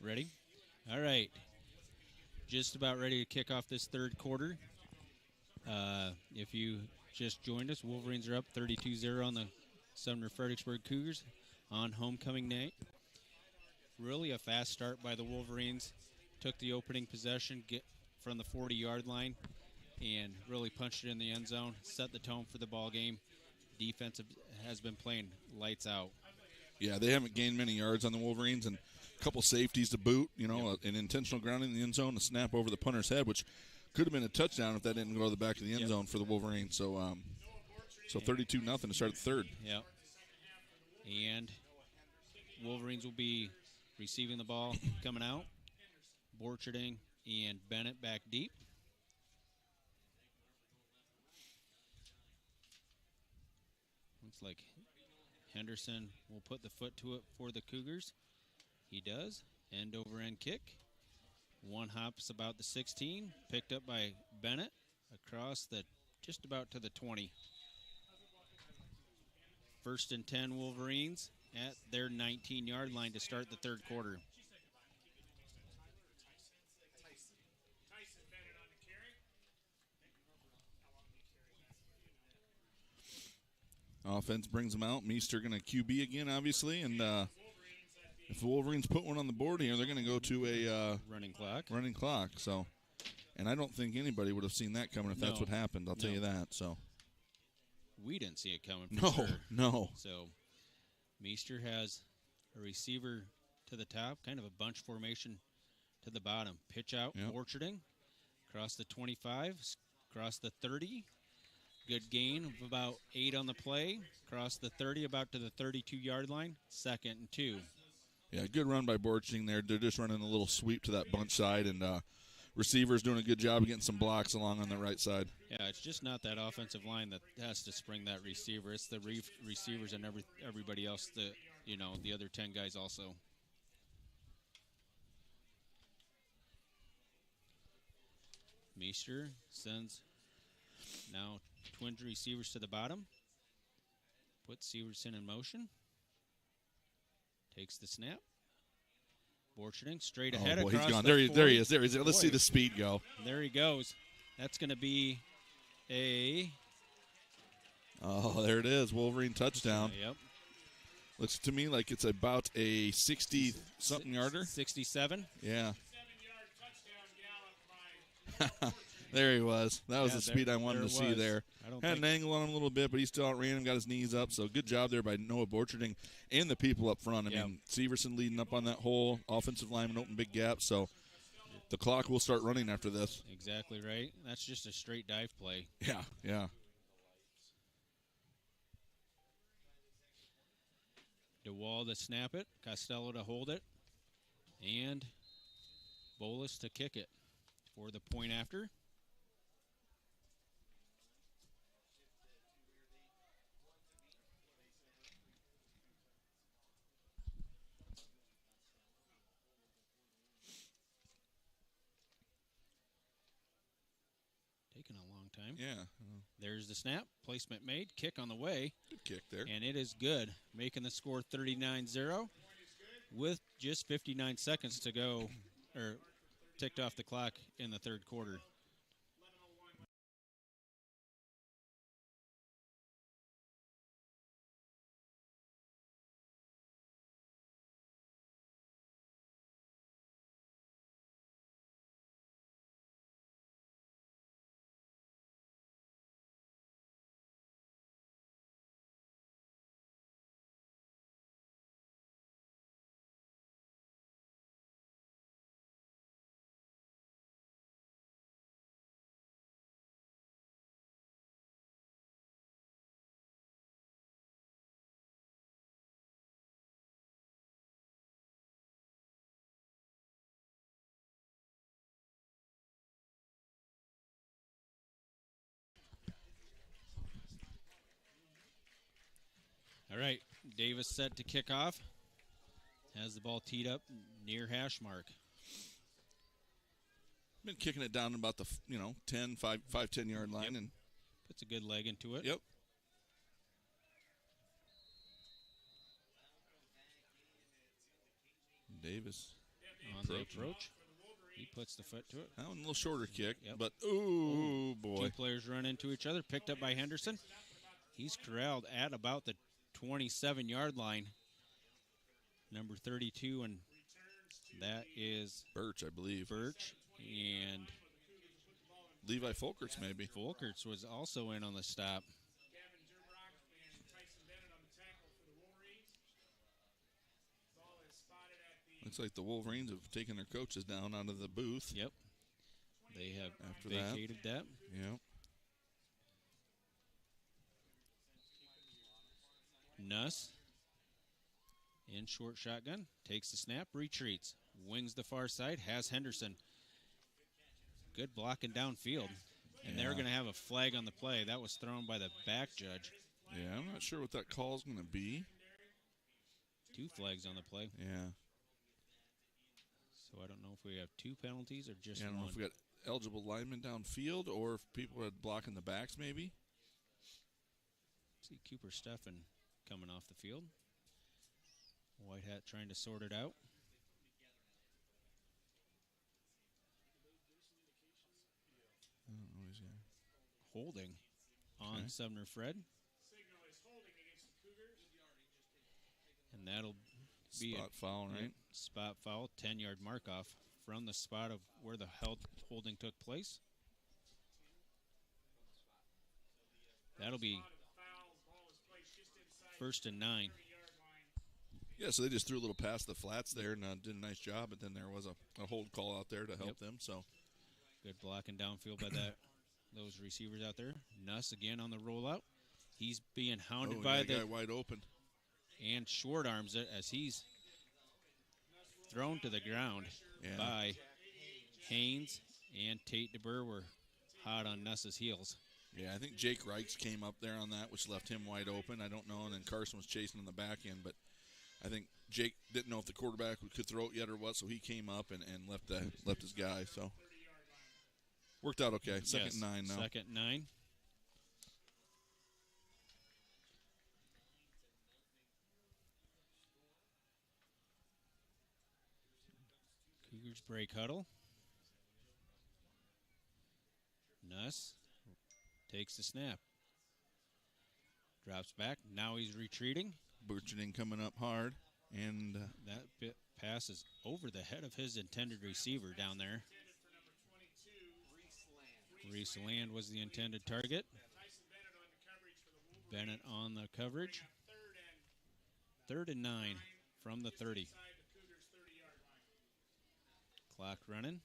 Ready? All right. Just about ready to kick off this third quarter. If you just joined us, Wolverines are up 32-0 on the Sumner-Fredericksburg Cougars on homecoming night. Really a fast start by the Wolverines. Took the opening possession from the 40-yard line and really punched it in the end zone, set the tone for the ball game. Defense has been playing lights out. Yeah, they haven't gained many yards on the Wolverines, and a couple safeties to boot, an intentional grounding in the end zone, a snap over the punter's head, which could have been a touchdown if that didn't go to the back of the end zone for the Wolverines. So 32-0 to start the third. Yep. And Wolverines will be receiving the ball coming out. Borcherding and Bennett back deep. Looks like Henderson will put the foot to it for the Cougars. He does. End over end kick. One hops about the 16. Picked up by Bennett across just about to the 20. 1st and 10 Wolverines at their 19-yard line to start the third quarter. Offense brings them out. Meester going to QB again, obviously, and if the Wolverines put one on the board here, they're going to go to a running clock. So, and I don't think anybody would have seen that coming if that's what happened. I'll tell you that. So, we didn't see it coming. Sure. No. So, Meester has a receiver to the top, kind of a bunch formation to the bottom. Pitch out, Borcherding, across the 25, across the 30. Good gain of about 8 on the play. Across the 30, about to the 32-yard line. 2nd and 2. Yeah, good run by Borcherding there. They're just running a little sweep to that bunch side, and receivers doing a good job of getting some blocks along on the right side. Yeah, it's just not that offensive line that has to spring that receiver. It's the receivers and everybody else, the other 10 guys also. Meester sends now twin receivers to the bottom. Puts Severson in motion. Takes the snap. Borcherding straight ahead. Boy, across he's gone. The There he is. Let's see the speed go. There he goes. That's going to be a... Oh, there it is. Wolverine touchdown. Yep. Looks to me like it's about a 60-something yarder. 67. Yeah. There he was. That was the speed I wanted to see there. Had an angle on him a little bit, but he still outran him, got his knees up. So good job there by Noah Borcherding and the people up front. I mean, Severson leading up on that hole. Offensive lineman open big gap. So the clock will start running after this. Exactly right. That's just a straight dive play. Yeah. DeWall to snap it. Costello to hold it. And Bolus to kick it for the point after. Taking a long time. Yeah. There's the snap. Placement made. Kick on the way. Good kick there. And it is good. Making the score 39-0 with just 59 seconds to go, or ticked off the clock in the third quarter. All right, Davis set to kick off. Has the ball teed up near hash mark. Been kicking it down about the 10-yard line. And puts a good leg into it. Yep. Davis on the approach. He puts the foot to it. That one a little shorter kick, Yep. but ooh, boy. Two players run into each other, picked up by Henderson. He's corralled at about the 27-yard line. Number 32, and that is Birch, I believe. Birch. And Levi Folkerts, maybe. Folkerts was also in on the stop. Looks like the Wolverines have taken their coaches down out of the booth. Yep. They have After vacated that. Yep. Nuss in short shotgun, takes the snap, retreats, wings the far side, has Henderson. Good blocking downfield. And they're going to have a flag on the play. That was thrown by the back judge. Yeah, I'm not sure what that call is going to be. 2 flags on the play. Yeah. So I don't know if we have 2 penalties or just I don't know one. if we got eligible linemen downfield or if people are blocking the backs, maybe. See Cooper Steffen coming off the field. White Hat trying to sort it out. Holding on Sumner-Fred. And that'll be spot foul, right? Spot foul, 10-yard mark off from the spot of where the holding took place. That'll be 1st and 9. Yeah, so they just threw a little past the flats there and did a nice job, but then there was a hold call out there to help them. So good blocking downfield by those receivers out there. Nuss again on the rollout. He's being hounded by the guy wide open. And short arms it as he's thrown to the ground by Haynes, and Tate DeBurr were hot on Nuss's heels. Yeah, I think Jake Reichs came up there on that, which left him wide open. I don't know, and then Carson was chasing on the back end, but I think Jake didn't know if the quarterback could throw it yet or what, so he came up and left his guy. So worked out okay. Second and 9 now. 2nd and 9. Cougars break huddle. Nuss takes the snap. Drops back. Now he's retreating. Burgeoning coming up hard. And that pass is over the head of his intended receiver down there. Reese Land was the intended target. Bennett on the coverage. 3rd and 9 from the 30. Clock running.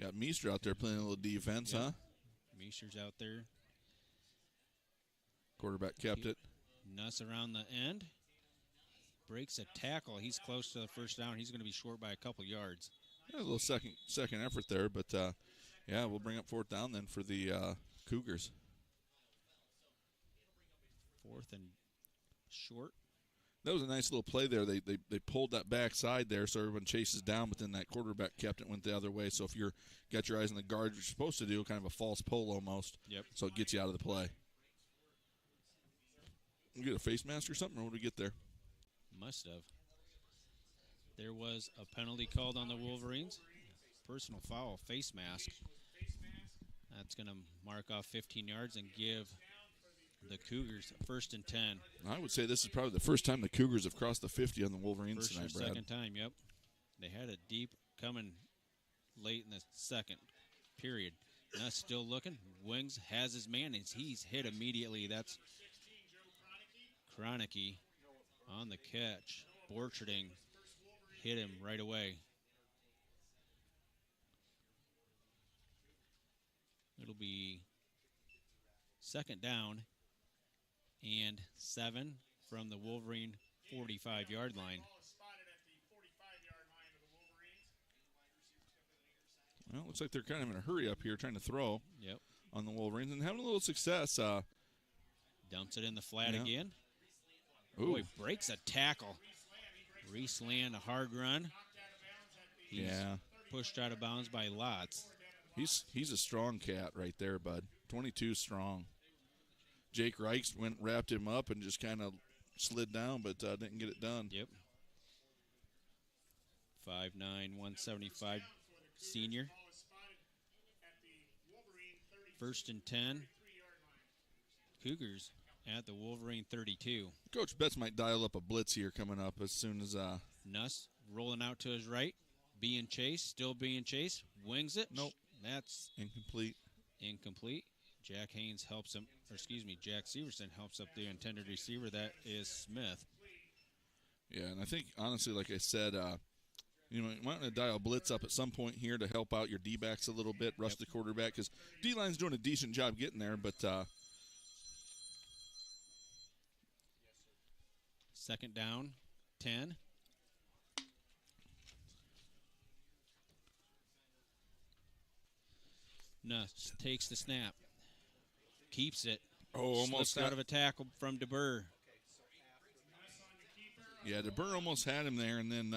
Got Meester out there playing a little defense, huh? Meester's out there. Quarterback kept it. Nuss around the end. Breaks a tackle. He's close to the first down. He's going to be short by a couple yards. Yeah, a little second effort there, but yeah, we'll bring up 4th down then for the Cougars. 4th and short. That was a nice little play there. They pulled that backside there so everyone chases down, but then that quarterback kept it, went the other way. So if you're got your eyes on the guard, you're supposed to do kind of a false pull almost. Yep. So it gets you out of the play. We get a face mask or something, or what do we get there? Must have. There was a penalty called on the Wolverines. Personal foul, face mask. That's going to mark off 15 yards and give the Cougars 1st and 10. I would say this is probably the first time the Cougars have crossed the 50 on the Wolverines First tonight, or Brad. second time, yep. They had a deep coming late in the second period. Nuss still looking. Wings has his man, and he's hit immediately. That's Kroenke on the catch. Borcherding hit him right away. It'll be 2nd down and 7 from the Wolverine 45-yard line. Well, looks like they're kind of in a hurry up here trying to throw on the Wolverines and having a little success. Dumps it in the flat again. Ooh. Boy, breaks a tackle. Reese Land, a hard run. He's pushed out of bounds by Lotz. He's a strong cat right there, bud. 22 strong. Jake Reichs wrapped him up and just kind of slid down, but didn't get it done. Yep. 5'9", 175 senior. 1st and 10. Cougars at the Wolverine 32. Coach Betts might dial up a blitz here coming up as soon as Nuss rolling out to his right, being chased, still being chased, wings it. Nope. That's incomplete. Jack Haynes helps him, Jack Severson helps up the intended receiver. That is Smith. Yeah, and I think, honestly, like I said, you might want to dial blitz up at some point here to help out your D-backs a little bit, rush the quarterback, because D-line's doing a decent job getting there, but 2nd down, 10. Nuss takes the snap, keeps it. Almost Slips out of a tackle from DeBurr. Yeah, DeBurr almost had him there, and then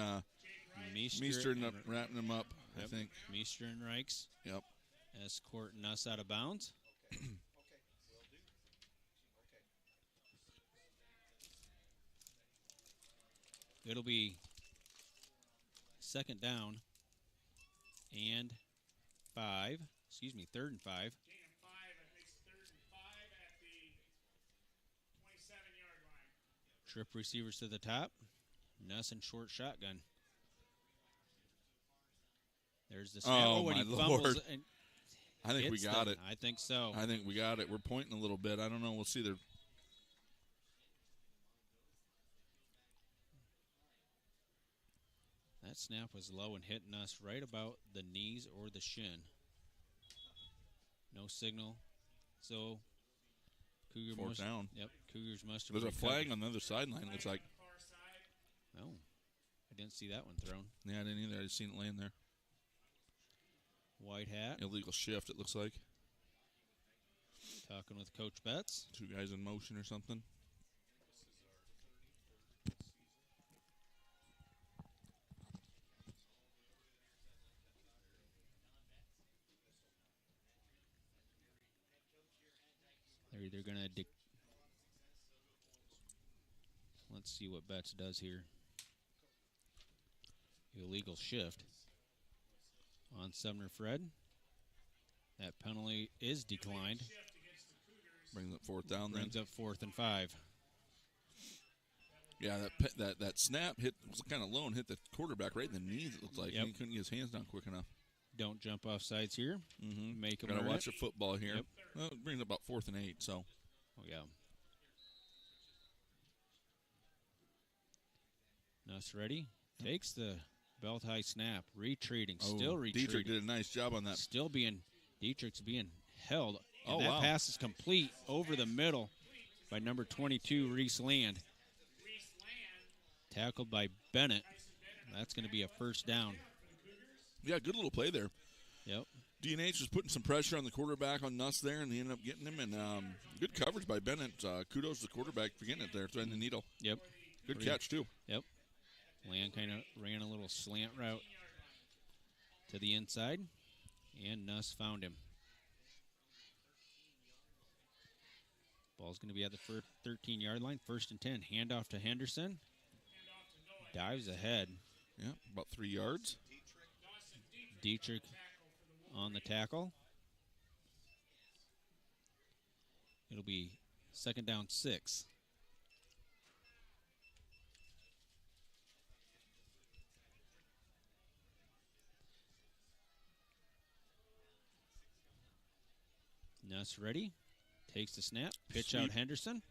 Meester ended up wrapping him up, I think. Meester and Reichs. Yep. Escort Nuss out of bounds. It'll be 2nd down and 5. 3rd and 5. Trip receivers to the top. Nuss and short shotgun. There's the snap. Oh, and my he fumbles Lord. and I think we got it. I think so. I think we got it. We're pointing a little bit. I don't know. We'll see. That snap was low and hitting us right about the knees or the shin. No signal. So, Fourth down. Yep, Cougars must have There's a recovered. flag on the other sideline, looks like. Oh, I didn't see that one thrown. Yeah, I didn't either. I just seen it laying there. White hat. Illegal shift, it looks like. Talking with Coach Betts. 2 guys in motion or something. They're either going to... Let's see what Betts does here. Illegal shift on Sumner-Fred. That penalty is declined. Brings up 4th down then. Brings up 4th and 5. Yeah, that snap was kind of low and hit the quarterback right in the knees, it looked like. Yep. He couldn't get his hands down quick enough. Don't jump off sides here. Mm-hmm. Make them Gotta earn watch it. the football here. Yep. Well, it brings up about 4th and 8, so. Oh, yeah. Nuss ready. Takes the belt-high snap. Retreating. Still retreating. Dietrich did a nice job on that. Dietrich's being held. And Oh, that wow. pass is complete over the middle by number 22, Reese Land. Tackled by Bennett. That's going to be a 1st down. Yeah, good little play there. Yep. D&H was putting some pressure on the quarterback on Nuss there, and they ended up getting him. And good coverage by Bennett. Kudos to the quarterback for getting it there, threading the needle. Yep. Good catch, too. Yep. Land kind of ran a little slant route to the inside, and Nuss found him. Ball's going to be at the 13-yard line. 1st and 10. Handoff to Henderson. Dives ahead. Yeah, about 3 yards. Dietrich on the tackle. It'll be 2nd down 6. Nuss ready. Takes the snap. Pitch Sweep. out Henderson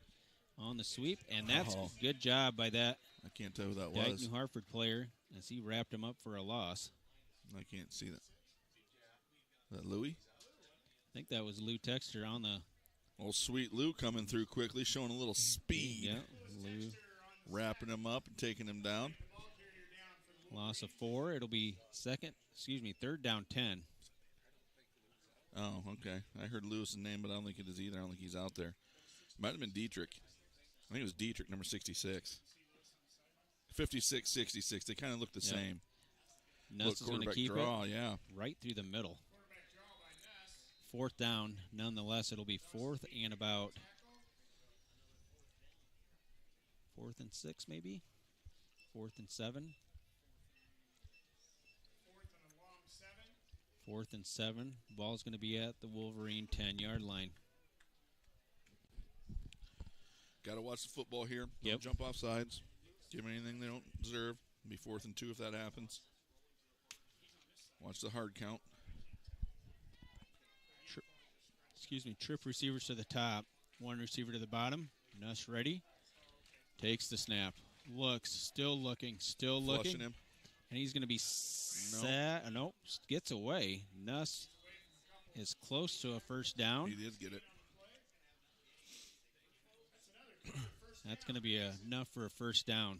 on the sweep. And that's Oh. good job by that I can't tell who that was. Dike-New Hartford player as he wrapped him up for a loss. I can't see that. Is that Louie? I think that was Lou Texter on the... Old sweet Lou coming through quickly, showing a little speed. Yeah, Lou. Wrapping him up and taking him down. Loss of 4. It'll be 3rd down 10. Oh, okay. I heard Lewis's name, but I don't think it is either. I don't think he's out there. Might have been Dietrich. I think it was Dietrich, number 66. 56, 66. They kind of look the Yep. same. Nuss is going to keep draw, it yeah. right through the middle. fourth down. Nonetheless, it'll be fourth and 6, maybe? 4th and 7. 4th and 7. Ball's going to be at the Wolverine 10-yard line. Got to watch the football here. Yep. Don't jump off sides. Give them anything they don't deserve. Be 4th and 2 if that happens. Watch the hard count. Trip receivers to the top. One receiver to the bottom. Nuss ready. Takes the snap. Looks. Still looking. Flushing him. And he's going to be set. Nope. Gets away. Nuss is close to a first down. He did get it. That's going to be enough for a first down.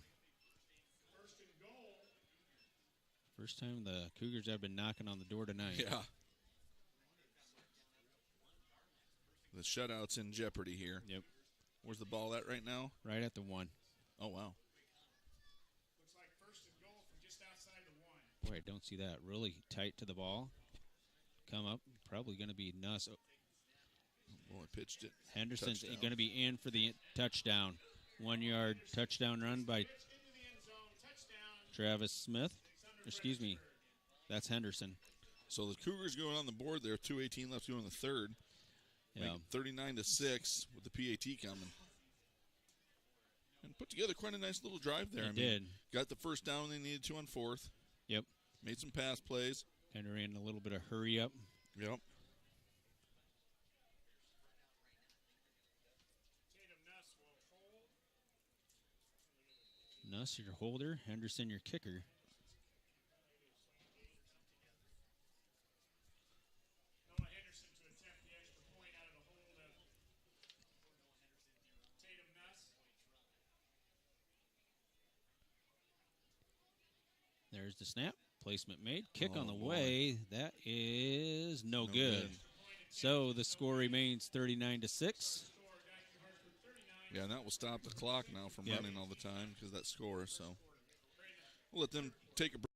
First time the Cougars have been knocking on the door tonight. Yeah. The shutout's in jeopardy here. Yep. Where's the ball at right now? Right at the 1. Oh, wow. Looks like first and goal from just outside the 1. Boy, I don't see that. Really tight to the ball. Come up. Probably going to be Nuss. Boy, pitched it. Henderson's going to be in for the touchdown. 1-yard touchdown run by Travis Smith. Excuse me. That's Henderson. So the Cougars going on the board there. 2:18 left to go in the third. Yeah. 39-6 with the PAT coming. And put together quite a nice little drive there. It did. Got the first down they needed to on 4th. Yep. Made some pass plays. And ran a little bit of hurry up. Yep. Nuss, your holder. Henderson, your kicker. Noah Henderson to attempt the extra point out of the hold of Tatum Nuss. There's the snap. Placement made. Kick on the boy. way. That is no good. So the score remains 39-6. Yeah, and that will stop the clock now from running all the time because of that score. So we'll let them take a break.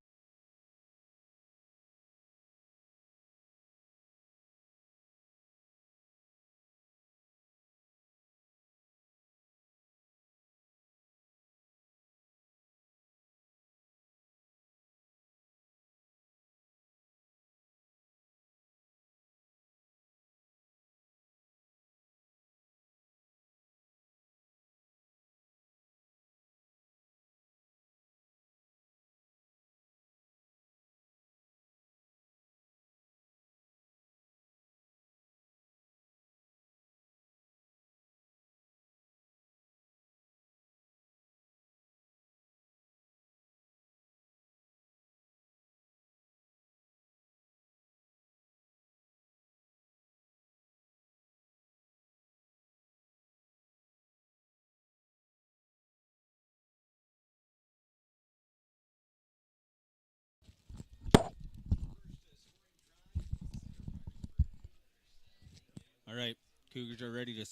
All right. Cougars are ready to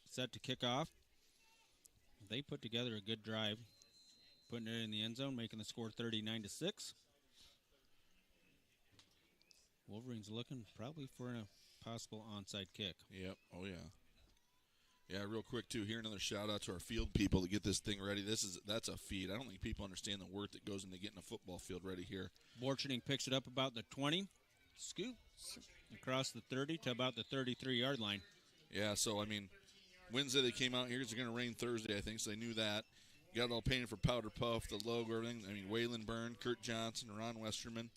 set to kick off. They put together a good drive, putting it in the end zone, making the score 39-6. Wolverines looking probably for a possible onside kick. Yep. Oh, yeah. Yeah, real quick, too, here another shout-out to our field people to get this thing ready. That's a feat. I don't think people understand the work that goes into getting a football field ready here. Borchening picks it up about the 20. Scoops across the 30 to about the 33-yard line. Yeah, so, I mean, Wednesday they came out here. It's going to rain Thursday, I think, so they knew that. Got it all painted for Powder Puff, the logo, everything. I mean, Waylon Byrne, Kurt Johnson, Ron Westerman.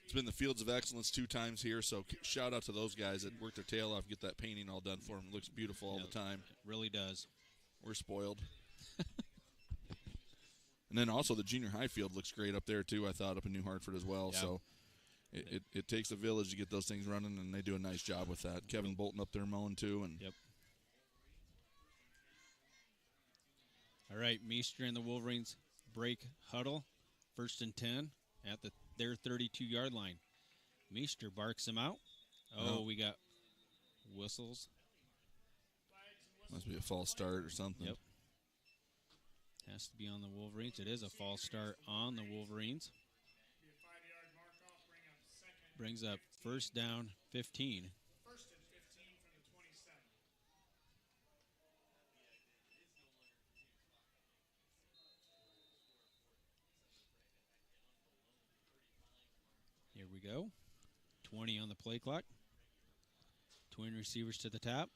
It's been the Fields of Excellence 2 times here, so shout out to those guys that worked their tail off to get that painting all done for them. It looks beautiful all the time. It really does. We're spoiled. And then also the junior high field looks great up there, too, I thought, up in New Hartford as well. Yeah. So it takes a village to get those things running, and they do a nice job with that. Kevin Bolton up there mowing, too. And Yep. All right, Meester and the Wolverines break huddle. 1st and 10 at their 32-yard line. Meester barks him out. Oh, we got whistles. Must be a false start or something. Yep. Has to be on the Wolverines. It is a false start on the Wolverines. Brings up 1st down, 15. we go. 20 on the play clock. Twin receivers to the top.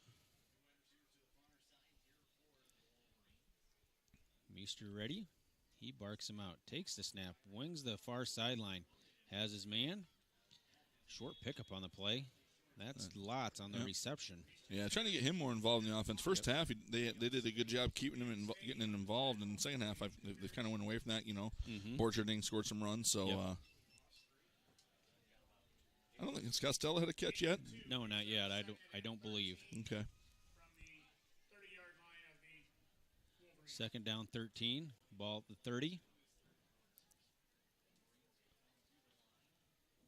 Meester ready. He barks him out. Takes the snap. Wings the far sideline. Has his man. Short pickup on the play. That's lots on the reception. Yeah, trying to get him more involved in the offense. First half, they did a good job keeping him getting him involved. In the second half, they kind of went away from that. Borcherding scored some runs, so I don't think Costello had a catch yet. No, not yet. I don't believe. Okay. Second down, 13. Ball at the 30.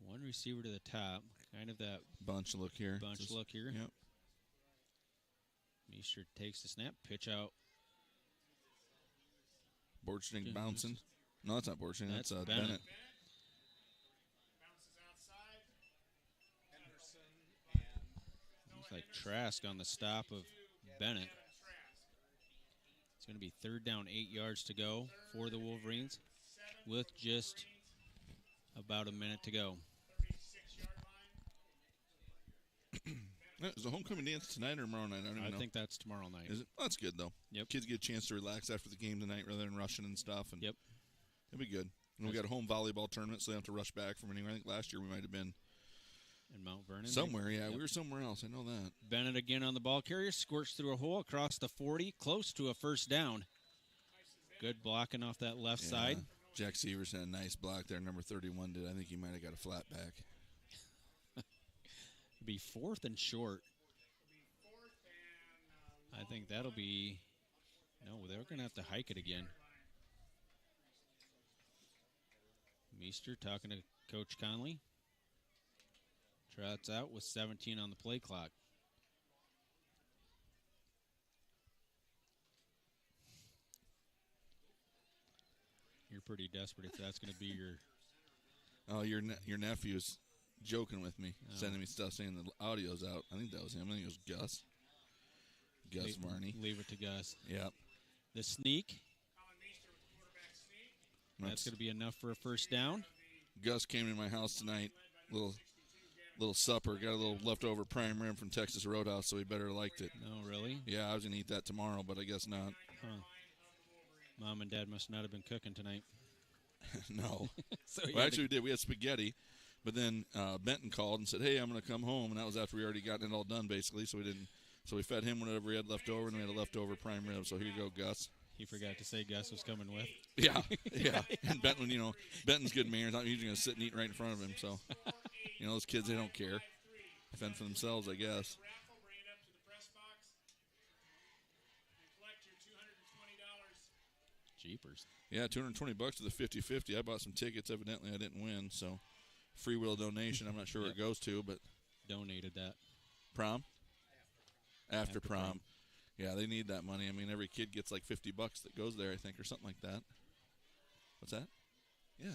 One receiver to the top. Kind of that bunch look here. Yep. Meester takes the snap. Pitch out. Borcherding bouncing. No, that's not Borcherding. That's Bennett. Bounces outside. Looks like Trask on the stop of Bennett. It's going to be third down, 8 yards to go for the Wolverines with just about a minute to go. Is the homecoming dance tonight or tomorrow night? I think that's tomorrow night. Is it? Well, that's good, though. Yep. Kids get a chance to relax after the game tonight rather than rushing and stuff. And yep. It'll be good. And we got a home volleyball tournament, so they don't have to rush back from anywhere. I think last year we might have been in Mount Vernon. Somewhere, yeah. Yep. We were somewhere else. I know that. Bennett again on the ball carrier. Squirts through a hole across the 40, close to a first down. Good blocking off that left side. Jack Severs had a nice block there. Number 31 did. I think he might have got a flat back. It'll be fourth and short. I think that'll be... No, they're going to have to hike it again. Meester talking to Coach Conley. Trots out with 17 on the play clock. You're pretty desperate if that's going to be your... Oh, your nephew's joking with me, sending me stuff saying the audio's out. I think that was him. I think it was Gus. Gus Varney. Leave it to Gus. Yep. The sneak. That's going to be enough for a first down. Gus came to my house tonight. Little supper. Got a little leftover prime rib from Texas Roadhouse, so he better liked it. No, really? Yeah, I was going to eat that tomorrow, but I guess not. Huh. Mom and Dad must not have been cooking tonight. No. So well, actually, we did. We had spaghetti, but then Benton called and said, "Hey, I'm going to come home," and that was after we already gotten it all done, basically. So we didn't. So we fed him whatever he had left over, and we had a leftover prime rib. So here you go, Gus. He forgot to say Gus was coming with. Yeah, yeah. And Benton, Benton's good manners. I'm usually going to sit and eat right in front of him. So, those kids, they don't care. Fend for themselves, I guess. Jeepers. Yeah, $220 to the 50-50. I bought some tickets. Evidently, I didn't win. So, free will donation. I'm not sure where it goes to, but donated that. Prom? After prom. Yeah, they need that money. I mean, every kid gets like $50 that goes there, I think, or something like that. What's that? Yeah.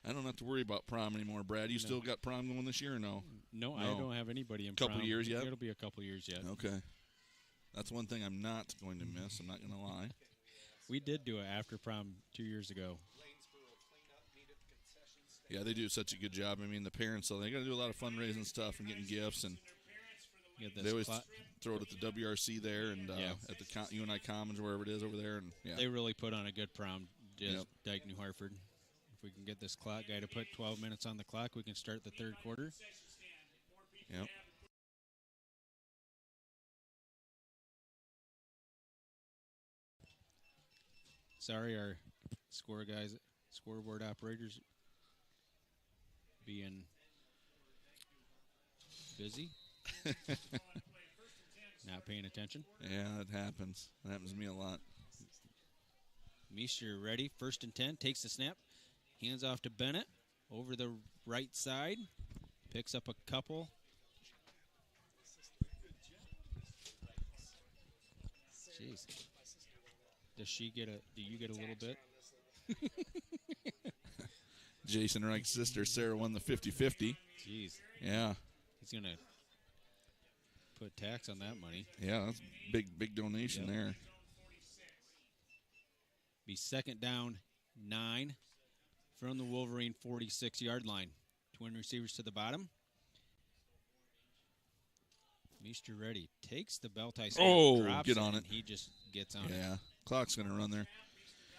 I don't have to worry about prom anymore, Brad. You still got prom going this year or no? No, I don't have anybody in prom. Couple years yet? It'll be a couple years yet. Okay. That's one thing I'm not going to miss. I'm not going to lie. We did do it after prom 2 years ago. Yeah, they do such a good job. I mean, the parents, so they got to do a lot of fundraising stuff and getting gifts, and they always throw it at the WRC there and at the UNI Commons, wherever it is over there. And they really put on a good prom. Dike-New Hartford. If we can get this clock guy to put 12 minutes on the clock, we can start the third quarter. Yep. Sorry, our scoreboard operators being busy. Not paying attention. Yeah, it happens. It happens to me a lot. Meester ready. 1st and 10. Takes the snap. Hands off to Bennett. Over the right side. Picks up a couple. Jeez. Do you get a little bit? Jason Reich's sister, Sarah, won the 50-50. Jeez. Yeah. He's going to put tax on that money. Yeah, that's big donation there. Be second down 9 from the Wolverine 46-yard line. Twin receivers to the bottom. Meester ready. Takes the bell tie snap, drops get on it. and he just gets on it. Yeah, clock's going to run there.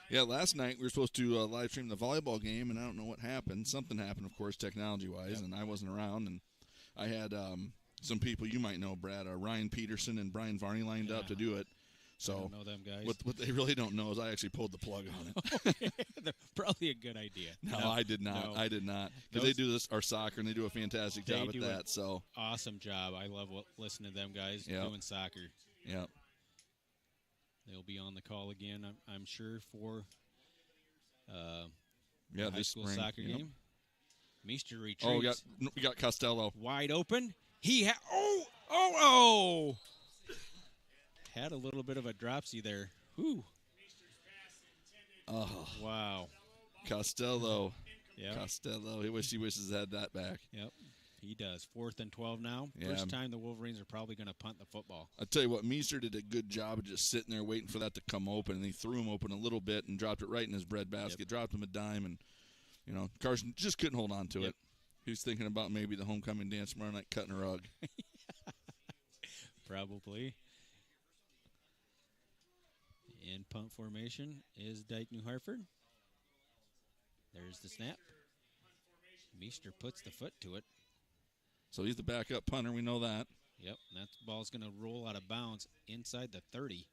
Yeah, last night we were supposed to live stream the volleyball game, and I don't know what happened. Something happened, of course, technology-wise, and I wasn't around. And I had some people you might know, Brad, Ryan Peterson and Brian Varney lined up to do it. So I don't know them guys. What they really don't know is I actually pulled the plug on it. Probably a good idea. No, I did not. No. I did not. Because they do this, our soccer, and they do a fantastic job at that. So awesome job. I love listening to them guys doing soccer. Yep. They'll be on the call again, I'm sure, for this high school spring. soccer game. Meester retreats. Oh, we got Costello. Wide open. He had a little bit of a dropsy there. Whew. Oh, wow. Costello. Yeah. Costello. He wishes he had that back. Yep. He does. 4th and 12 now. Yeah. First time the Wolverines are probably going to punt the football. I'll tell you what, Meester did a good job of just sitting there waiting for that to come open, and he threw him open a little bit and dropped it right in his bread basket, dropped him a dime, and, Carson just couldn't hold on to it. He was thinking about maybe the homecoming dance tomorrow night, cutting a rug. Probably. In punt formation is Dike-New Hartford. There's the snap. Meester puts the foot to it. So he's the backup punter. We know that. Yep, that ball's going to roll out of bounds inside the 30.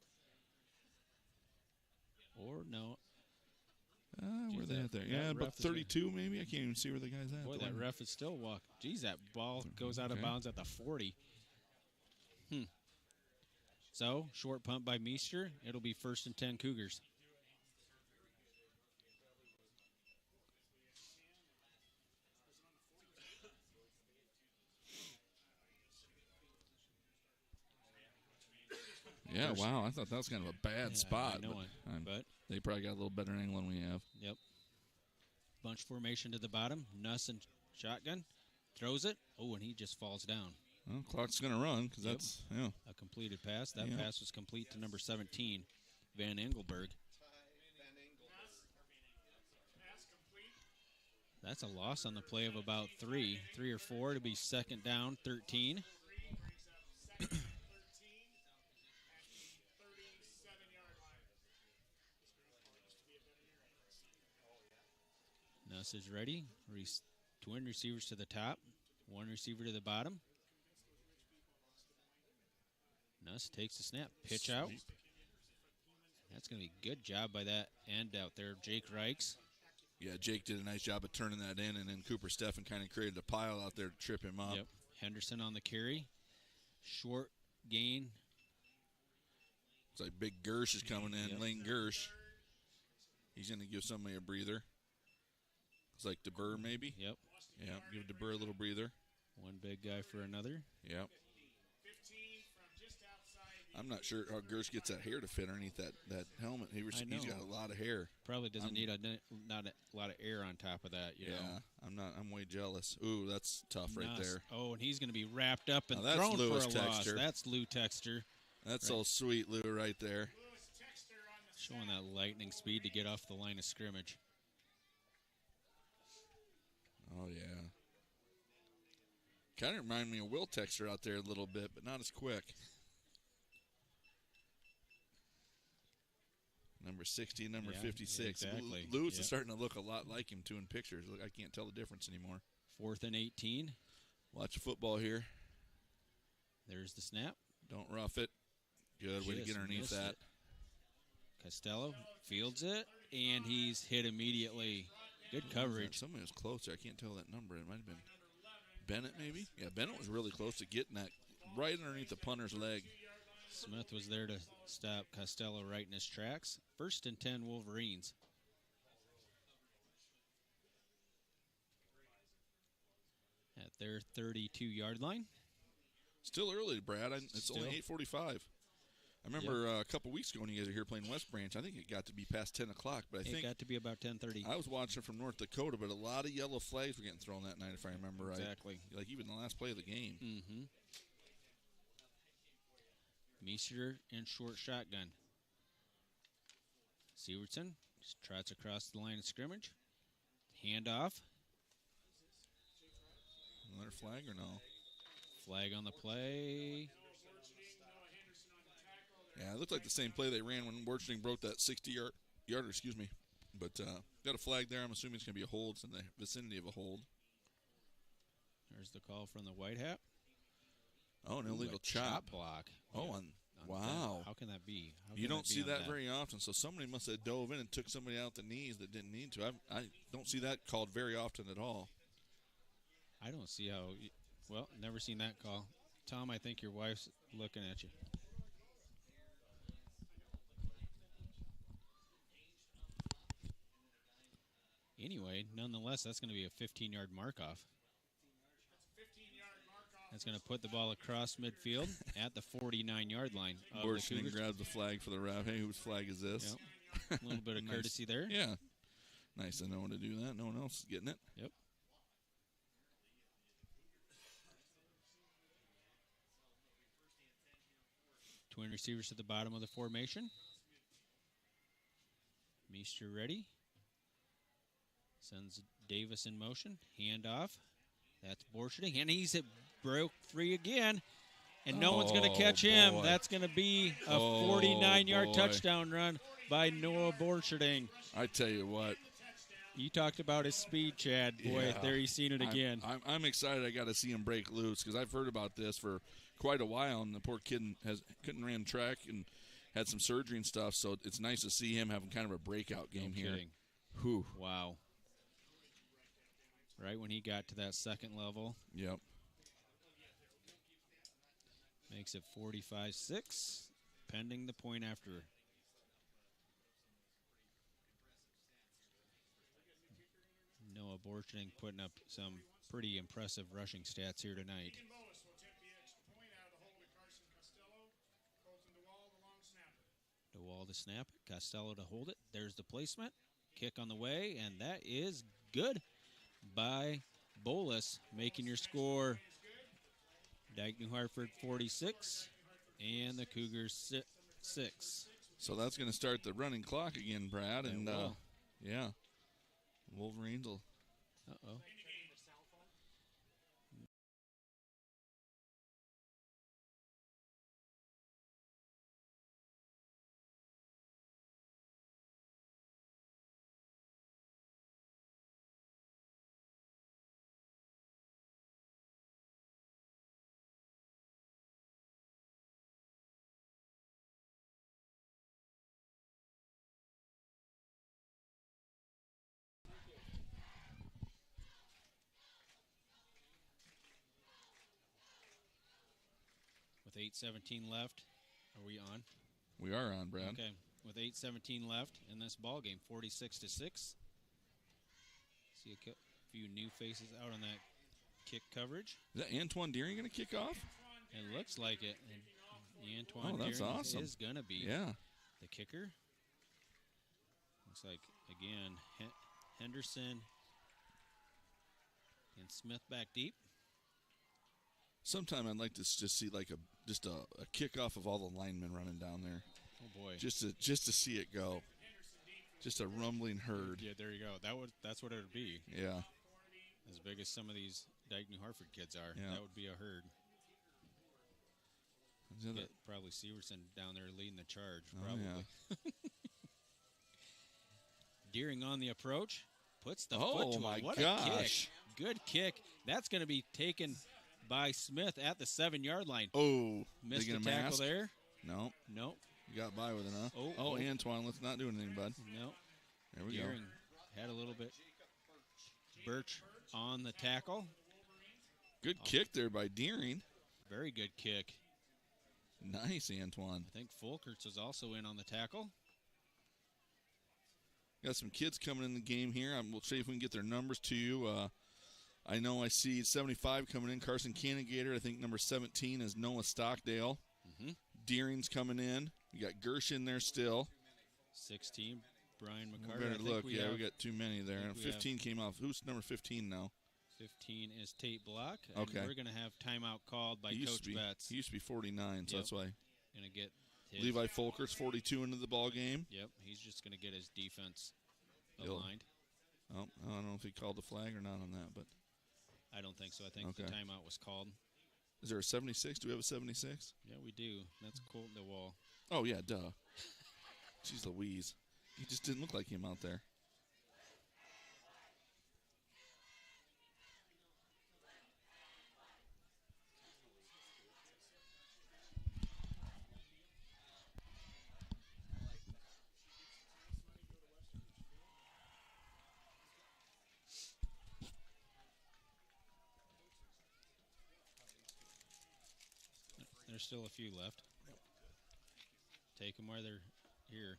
Or no. Where are they at there? Yeah, about 32 maybe. I can't even see where the guy's at. Boy, that ref is still walking. Geez, that ball goes out of bounds at the 40. So, short punt by Meester. It'll be 1st and 10 Cougars. Yeah, wow. I thought that was kind of a bad spot. I know but they probably got a little better angle than we have. Yep. Bunch formation to the bottom. Nuss and shotgun. Throws it. Oh, and he just falls down. Well, clock's going to run because that's, a completed pass. That pass was complete to number 17, Van Engelberg. That's a loss on the play of about 3 or 4 to be second down, 13. Nuss is ready. Twin receivers to the top. One receiver to the bottom. Nuss takes the snap. Pitch out. That's going to be a good job by that end out there, Jake Reichs. Yeah, Jake did a nice job of turning that in, and then Cooper Steffen kind of created a pile out there to trip him up. Yep. Henderson on the carry. Short gain. It's like Big Gersh is coming in. Yep. Lane Gersh. He's going to give somebody a breather. It's like DeBurr maybe. Yep. Yeah, give DeBurr a little breather. One big guy for another. Yep. I'm not sure how Gersh gets that hair to fit underneath that helmet. He's got a lot of hair. Probably doesn't need not a lot of air on top of that. You know? I'm way jealous. Ooh, that's tough right there. Oh, and he's going to be wrapped up and that's thrown Lewis for a Texter. loss. That's Lou Texter. That's all sweet Lou right there. Showing that lightning speed to get off the line of scrimmage. Oh, yeah. Kind of remind me of Will Texter out there a little bit, but not as quick. Number 60 and number 56. Exactly. Lewis is starting to look a lot like him, too, in pictures. Look, I can't tell the difference anymore. 4th and 18. Watch the football here. There's the snap. Don't rough it. Good way to get underneath that. It. Costello fields it, and he's hit immediately. Good coverage. Somebody was closer. I can't tell that number. It might have been Bennett, maybe? Yeah, Bennett was really close to getting that right underneath the punter's leg. Smith was there to stop Costello right in his tracks. 1st and 10 Wolverines. At their 32-yard line. Still early, Brad. It's only 8:45. I remember a couple weeks ago when you guys were here playing West Branch, I think it got to be past 10 o'clock. But I think it got to be about 10:30. I was watching from North Dakota, but a lot of yellow flags were getting thrown that night, if I remember right. Exactly. Like even the last play of the game. Mm-hmm. Meester in short shotgun. Severson just trots across the line of scrimmage. Handoff. Another flag or no? Flag on the play. Yeah, it looked like the same play they ran when Borcherding broke that 60-yarder, excuse me. But got a flag there. I'm assuming it's going to be a hold. It's in the vicinity of a hold. There's the call from the White Hat. Oh, an illegal chop block. Oh, wow. How can that be? You don't see that very often, so somebody must have dove in and took somebody out the knees that didn't need to. I don't see that called very often at all. I don't see how. Well, never seen that call. Tom, I think your wife's looking at you. Anyway, nonetheless, that's going to be a 15-yard mark-off. That's going to put the ball across midfield at the 49-yard line. Borcherding grabs the flag for the ref. Hey, whose flag is this? Yep. A little bit of courtesy there. Yeah. Nice to know when to do that. No one else is getting it. Yep. Twin receivers at the bottom of the formation. Meester ready. Sends Davis in motion. Handoff. That's Borcherding. And he's broke free again. And no one's going to catch him. That's going to be a 49-yard touchdown run by Noah Borcherding. I tell you what. You talked about his speed, Chad. Boy, yeah. there he's seen it again. I'm excited I got to see him break loose because I've heard about this for quite a while, and the poor kid couldn't ran track and had some surgery and stuff, so it's nice to see him having kind of a breakout game here. Kidding. Whew. Wow. Right when he got to that second level. Yep. Makes it 45-6, pending the point after. Noah Borcherding putting up some pretty impressive rushing stats here tonight. DeWall to snap it. Costello to hold it. There's the placement. Kick on the way, and that is good by Bolus, making your score Dike-New Hartford 46 and the Cougars 6. So that's going to start the running clock again, Brad. And yeah, Wolverines will. Uh-oh. With 8:17 left, are we on? We are on, Brad. Okay, with 8:17 left in this ball game, 46-6. See a few new faces out on that kick coverage. Is that Antoine Deering going to kick off? It looks like it. And Antoine that's Deering awesome. is going to be the kicker. Looks like, again, Henderson and Smith back deep. Sometime I'd like to just see like a kickoff of all the linemen running down there. Oh boy! Just to see it go. Just a rumbling herd. Yeah, there you go. That's what it would be. Yeah. As big as some of these Dike-New Hartford kids are, that would be a herd. Get probably Severson down there leading the charge. Probably. Oh, yeah. Deering on the approach, puts the foot to my it. What gosh. a kick! Good kick. That's going to be taken by Smith at the 7-yard line. Oh, missed the tackle there. No. Nope. You got by with it, huh? Oh, Antoine, let's not do anything, bud. No. There we Deering had a little bit. Birch on the tackle. Good kick there by Deering. Very good kick. Nice, Antoine. I think Folkerts is also in on the tackle. Got some kids coming in the game here. We'll see if we can get their numbers to you. I know I see 75 coming in, Carson Canagator. I think number 17 is Noah Stockdale. Mm-hmm. Deering's coming in. You got Gersh in there still. 16, Brian McCarter. We better look. We got too many there. 15 came off. Who's number 15 now? 15 is Tate Block. And okay. We're going to have timeout called by Coach Betts. He used to be 49, so that's why. Going to get Levi Folkers, 42 into the ball game. Yep, he's just going to get his defense He'll- aligned. Oh, I don't know if he called the flag or not on that, but I don't think so. I think the Okay. timeout was called. is there a 76? Do we have a 76? Yeah, we do. That's Colton DeWall. Oh, yeah, duh. Jeez Louise. He just didn't look like him out there. There's still a few left. Take them while they're here.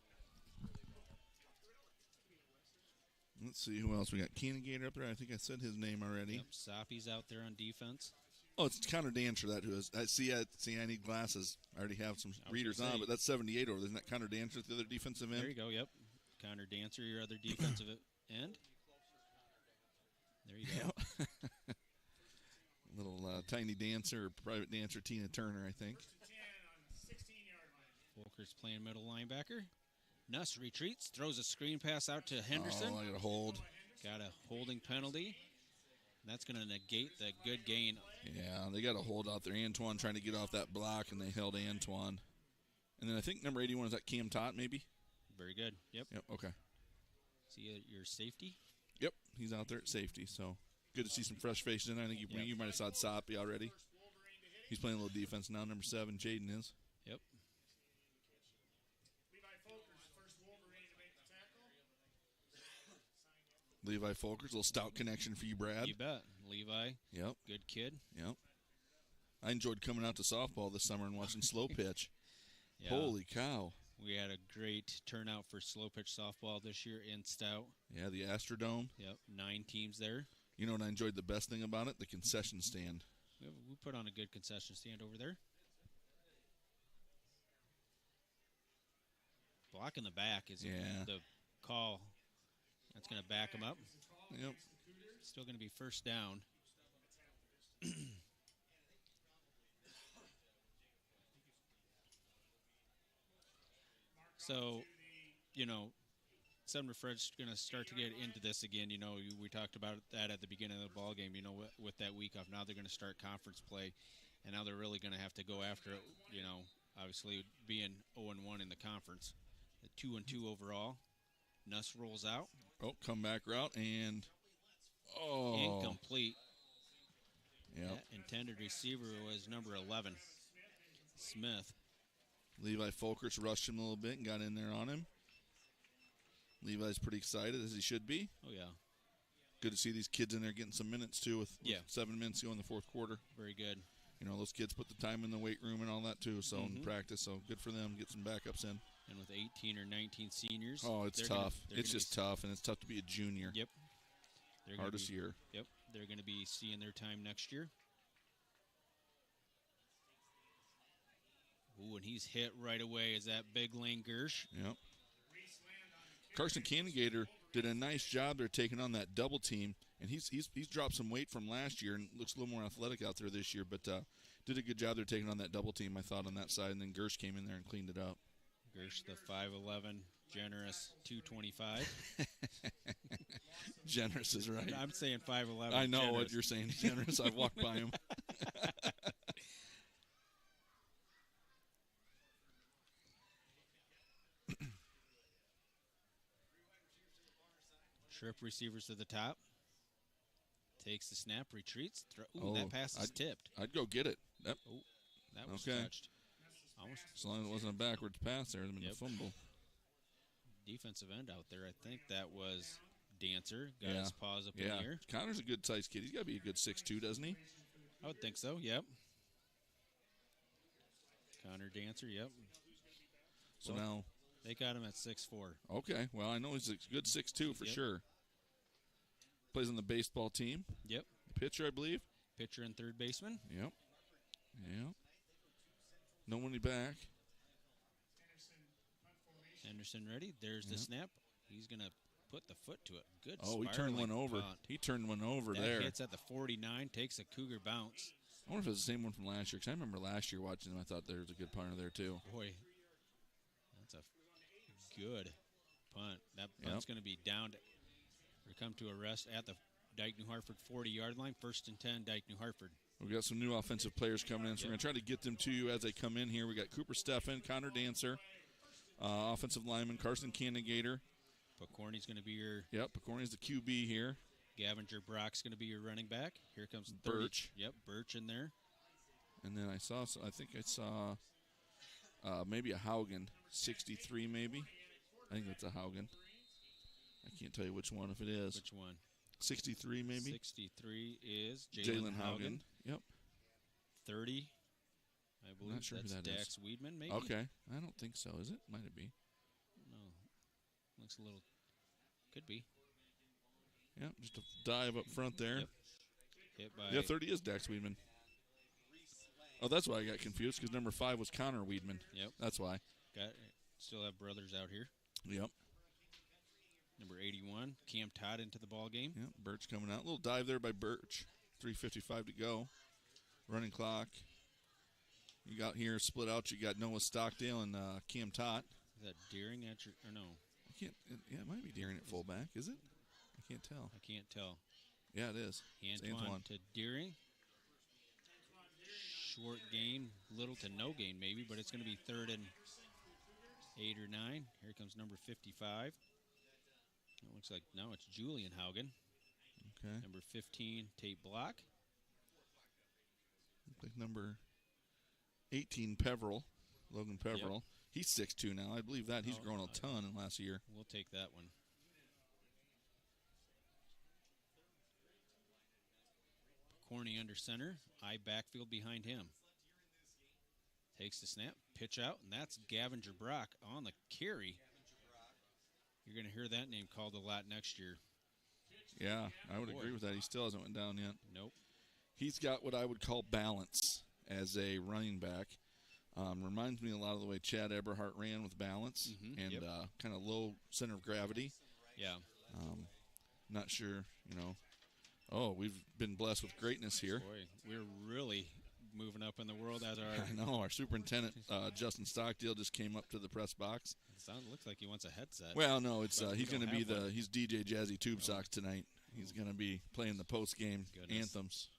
Let's see who else we got. Keenan Gator up there. I think I said his name already. Yep, Soppy's out there on defense. Oh, it's Connor Dancher that who is. I see. I need glasses. I already have some was readers gonna on, say- but that's 78 over there. Isn't that Connor Dancher, the other defensive end? There you go, yep. Connor Dancer, your other defensive end. There you go. Little tiny dancer, or private dancer, Tina Turner, I think. 10 on the 16-yard line. Volker's playing middle linebacker. Nuss retreats, throws a screen pass out to Henderson. Oh, I got a hold. Got a holding penalty. And that's going to negate the good gain. Yeah, they got a hold out there. Antoine trying to get off that block, and they held Antoine. And then I think number 81 is that Cam Tot, maybe? Very good. Yep. Yep, okay. See your safety. Yep, he's out there at safety, so good to see some fresh faces in there. I think you might have saw Soppy already. He's playing a little defense now. Number 7, Jaden is. Yep. Levi Folkers, first Wolverine to make the tackle. Levi Folkers, a little stout connection for you, Brad. You bet. Levi, Yep, good kid. yep. I enjoyed coming out to softball this summer and watching slow pitch. Yeah. Holy cow. We had a great turnout for slow pitch softball this year in Stout. Yeah, the Astrodome. Yep, 9 teams there. You know what I enjoyed the best thing about it? The concession stand. We put on a good concession stand over there. Block in the back is Yeah. the call. That's going to back them up. Yep. Still going to be first down. So, Sumner-Fred's going to start to get into this again. We talked about that at the beginning of the ball game. With that week off, now they're going to start conference play, and now they're really going to have to go after it. Obviously being 0-1 in the conference, the 2-2 overall. Nuss rolls out, Oh, comeback route and incomplete. Yep. That intended receiver was number 11, Smith. Levi Folkers rushed him a little bit and got in there on him. Levi's pretty excited, as he should be. Oh yeah, Good to see these kids in there getting some minutes, too, with Yeah. 7 minutes to go in the fourth quarter. very good. Those kids put the time in the weight room and all that, too, so in practice. So good for them. Get some backups in. And with 18 or 19 seniors, Oh, it's they're tough. they're It's gonna just tough, and it's tough to be a junior. Yep. They're gonna Hardest be- year. Yep, they're going to be seeing their time next year. Ooh, and he's hit right away. Is that big Lane Gersh? Yep. Carson Canagator did a nice job there taking on that double team, and he's dropped some weight from last year and looks a little more athletic out there this year, but did a good job there taking on that double team, I thought, on that side, and then Gersh came in there and cleaned it up. Gersh, the 5'11", generous 225. Generous is right. I'm saying 5'11". I know what generous. you're saying. Generous. I've walked by him. Trip receivers to the top. Takes the snap, retreats. Ooh, that pass is tipped. I'd go get it. That, Oh, that was Okay. touched. Almost as long as it wasn't a backwards pass there, it would have been a Yep. fumble. defensive end out there. I think that was Dancer. Got Yeah. his paws up in Yeah. the air. Connor's a good-sized kid. He's got to be a good 6'2", doesn't he? I would think so, yep. Connor Dancer, yep. So Well, now, They got him at 6'4". okay. Well, I know he's a good 6'2" for Yep. sure. Plays on the baseball team. Yep. Pitcher, I believe. Pitcher and third baseman. Yep. Yep. No money back. Henderson ready. There's the snap. He's going to put the foot to it. Good Oh, he turned one spiraling over. punt. He turned one over That there. hits at the 49, takes a Cougar bounce. I wonder if it's the same one from last year, because I remember last year watching him. I thought there was a good punter there, too. Boy, That's a good punt. That punt's going to be down to come to a rest at the Dike-New Hartford 40-yard line. 1st and 10, Dike-New Hartford. We've got some new offensive players coming in, so we're going to try to get them to you as they come in here. We got Cooper Steffen, Connor Dancer, offensive lineman Carson Cannigator. Picorni's going to be your... Yep, Picorni's the QB here. Gavinger Brock's going to be your running back. Here comes Birch. Yep, Birch in there. And then I think I saw maybe a Haugen, 63 maybe. I think that's a Haugen. I can't tell you which one if it is. Which one? 63 maybe. 63 is Jalen Haugen. Yep. 30, I believe. Not sure that's who that Dax is. Weedman, maybe? Okay. I don't think so, is it? Might it be? No. Looks a little... Could be. Yep, just a dive up front there. Yep. Hit by... Yeah, 30 is Dax Weedman. Oh, that's why I got confused, because number 5 was Connor Weedman. Yep. That's why. Still have brothers out here. Yep. Number 81, Cam Todd into the ball game. Yep, Birch coming out. A little dive there by Birch. 3:55 to go. Running clock. You got here split out. You got Noah Stockdale and Cam Todd. Is that Deering at your... Or no? I can't. Yeah, it might be Deering at fullback. Is it? I can't tell. I can't tell. Yeah, it is. It's Antoine to Deering. Short gain, little to no gain maybe, but it's going to be 3rd and 8 or 9. Here comes number 55. It looks like now it's Julian Haugen. Okay. Number 15, Tate Block. Looks like number 18, Peveril. Logan Peveril. Yep. He's 6'2" now. I believe that. He's grown a ton in last year. We'll take that one. Corney under center. I backfield behind him. Takes the snap, pitch out, and that's Gavinger Brock on the carry. You're going to hear that name called a lot next year. Yeah, I would agree with that. He still hasn't went down yet. Nope. He's got what I would call balance as a running back. Reminds me a lot of the way Chad Eberhardt ran with balance and kind of low center of gravity. Yeah. Not sure, Oh, we've been blessed with greatness here. Boy, we're really moving up in the world as our... I know. Our superintendent, Justin Stockdale, just came up to the press box. Looks like he wants a headset. Well, no, it's he's going to be one. he's DJ Jazzy Tube Socks tonight. He's going to be playing the post-game anthems.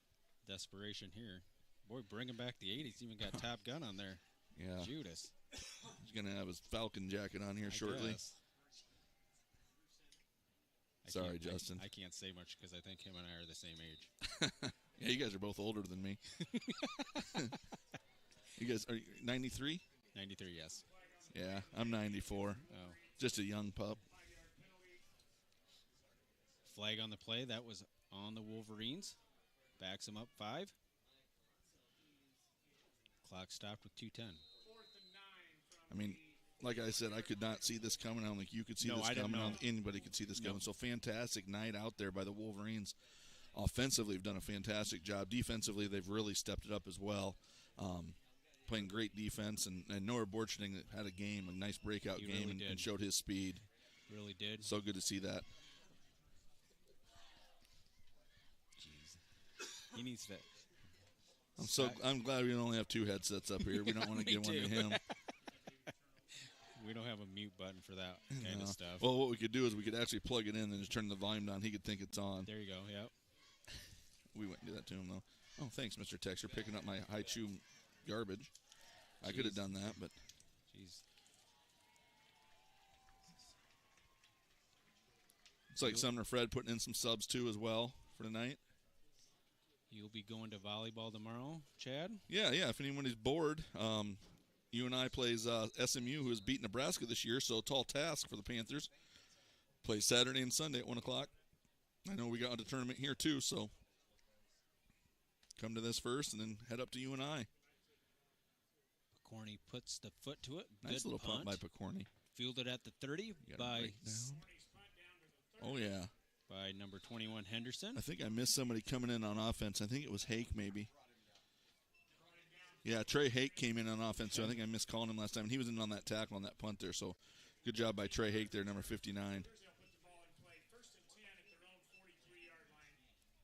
Desperation here. Boy, bringing back the 80s. Even got Top Gun on there. Yeah. Judas. He's going to have his Falcon jacket on here shortly. Guess. Sorry, Justin. I can't say much because I think him and I are the same age. Yeah, you guys are both older than me. You guys are 93? 93, yes. Yeah, I'm 94. Oh. Just a young pup. Flag on the play. That was on the Wolverines. Backs him up 5. Clock stopped with 2:10. I mean, like I said, I could not see this coming. I don't think you could see this coming. I don't think anybody could see this coming. So fantastic night out there by the Wolverines. Offensively, they've done a fantastic job. Defensively, they've really stepped it up as well. Playing great defense. And Noah Borchning had a nice breakout game really and showed his speed. Really did. So good to see that. Jeez. He needs that. I'm glad we only have 2 headsets up here. We don't want to give one to him. We don't have a mute button for that kind of stuff. Well, what we could do is we could actually plug it in and just turn the volume down. He could think it's on. There you go. Yep. We wouldn't do that to him, though. Oh, thanks, Mr. Tex, for picking up my high chew garbage. I could have done that, but... Jeez. It's like Sumner-Fred putting in some subs, too, as well for tonight. You'll be going to volleyball tomorrow, Chad? Yeah. If anyone is bored, UNI plays SMU, who has beaten Nebraska this year, so tall task for the Panthers. Plays Saturday and Sunday at 1 o'clock. I know we got a tournament here, too, so come to this first and then head up to UNI. Picorni puts the foot to it. Nice Good little punt punt by Picorni. Fielded at the 30 by Oh, yeah. by number 21, Henderson. I think I missed somebody coming in on offense. I think it was Hake, maybe. Yeah, Trey Hake came in on offense, so I think I missed calling him last time. And he was in on that tackle on that punt there, so good job by Trey Hake there, number 59.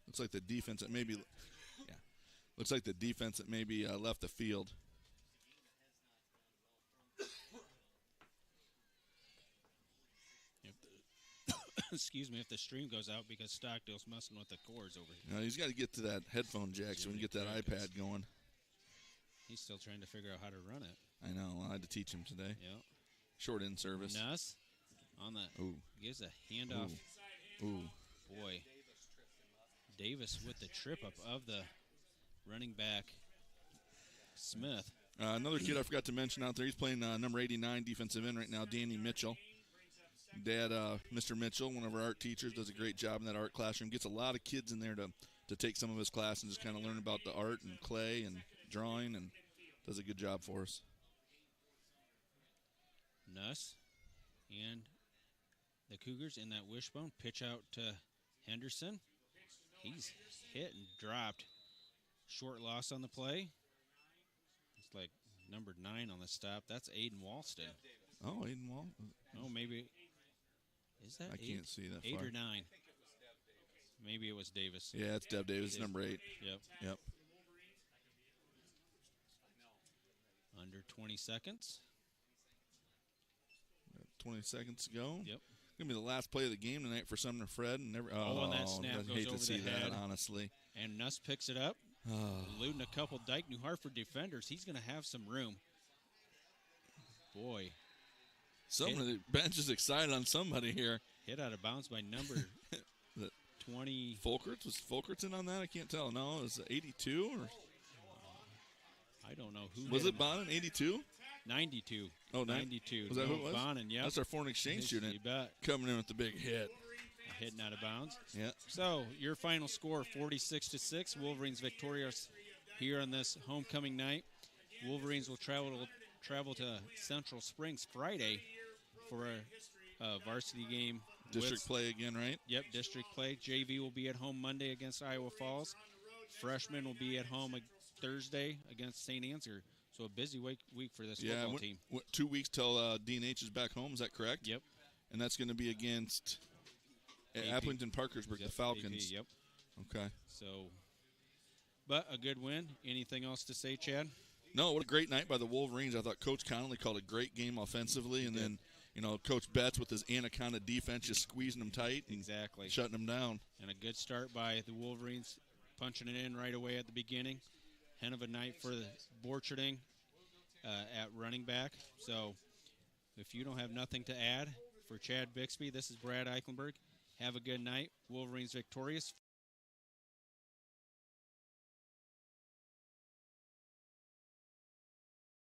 Looks like the defense that maybe left the field. excuse me, if the stream goes out because Stockdale's messing with the cords over here. He's got to get to that headphone jack so we can get that iPad going. He's still trying to figure out how to run it. I know. I had to teach him today. Yep. Short end service. Nuss on the Ooh. gives a handoff. Ooh. Boy. Davis with the trip up of the running back Smith. Another kid I forgot to mention out there, he's playing number 89 defensive end right now, Danny Mitchell. Dad, Mr. Mitchell, one of our art teachers, does a great job in that art classroom. Gets a lot of kids in there to take some of his class and just kind of learn about the art and clay and drawing, and does a good job for us. Nuss and the Cougars in that wishbone. Pitch out to Henderson. He's hit and dropped. Short loss on the play. It's like number 9 on the stop. That's Aiden Walston. Oh, Aiden Wall. Oh, maybe. Is that I 8? can't see that 8 far. or 9? Maybe it was Davis. Yeah, it's Deb Davis, number 8. Yep. Under 20 seconds. 20 seconds to go. Yep. Going to be the last play of the game tonight for Sumner-Fred. And and that snap I'd goes hate over to see the that, head. honestly. And Nuss picks it up. Eluding a couple Dike-New Hartford defenders. He's going to have some room. Boy. Some of the bench is excited on somebody here. Hit out of bounds by number 20. Folkerts? Was Folkerts in on that? I can't tell. No, it was 82 or I don't know who. was hit it him. Bonin? 82? 92. Oh, 92. Was that who it was? Bonin, yep. That's our foreign exchange student You bet. coming in with the big hit. Hitting out of bounds. Yeah. So your final score: 46-6. Wolverines victorious here on this homecoming night. Wolverines will travel to Central Springs Friday for a varsity game. District play again, right? Yep, district play. JV will be at home Monday against Iowa Falls. Freshmen will be at home Thursday against St. Ansgar. So a busy week for this football team. 2 weeks till D&H is back home. Is that correct? Yep. And that's going to be against AP. Appleton Parkersburg, Yep, the Falcons. AP, yep. Okay. So, but a good win. Anything else to say, Chad? No, what a great night by the Wolverines. I thought Coach Connolly called a great game offensively, and then Coach Betts with his anaconda defense just squeezing them tight and Exactly. shutting them down. And a good start by the Wolverines, punching it in right away at the beginning. Hen of a night for the Borcherding at running back. So if you don't have nothing to add, for Chad Bixby, this is Brad Eichenberg. Have a good night. Wolverines victorious,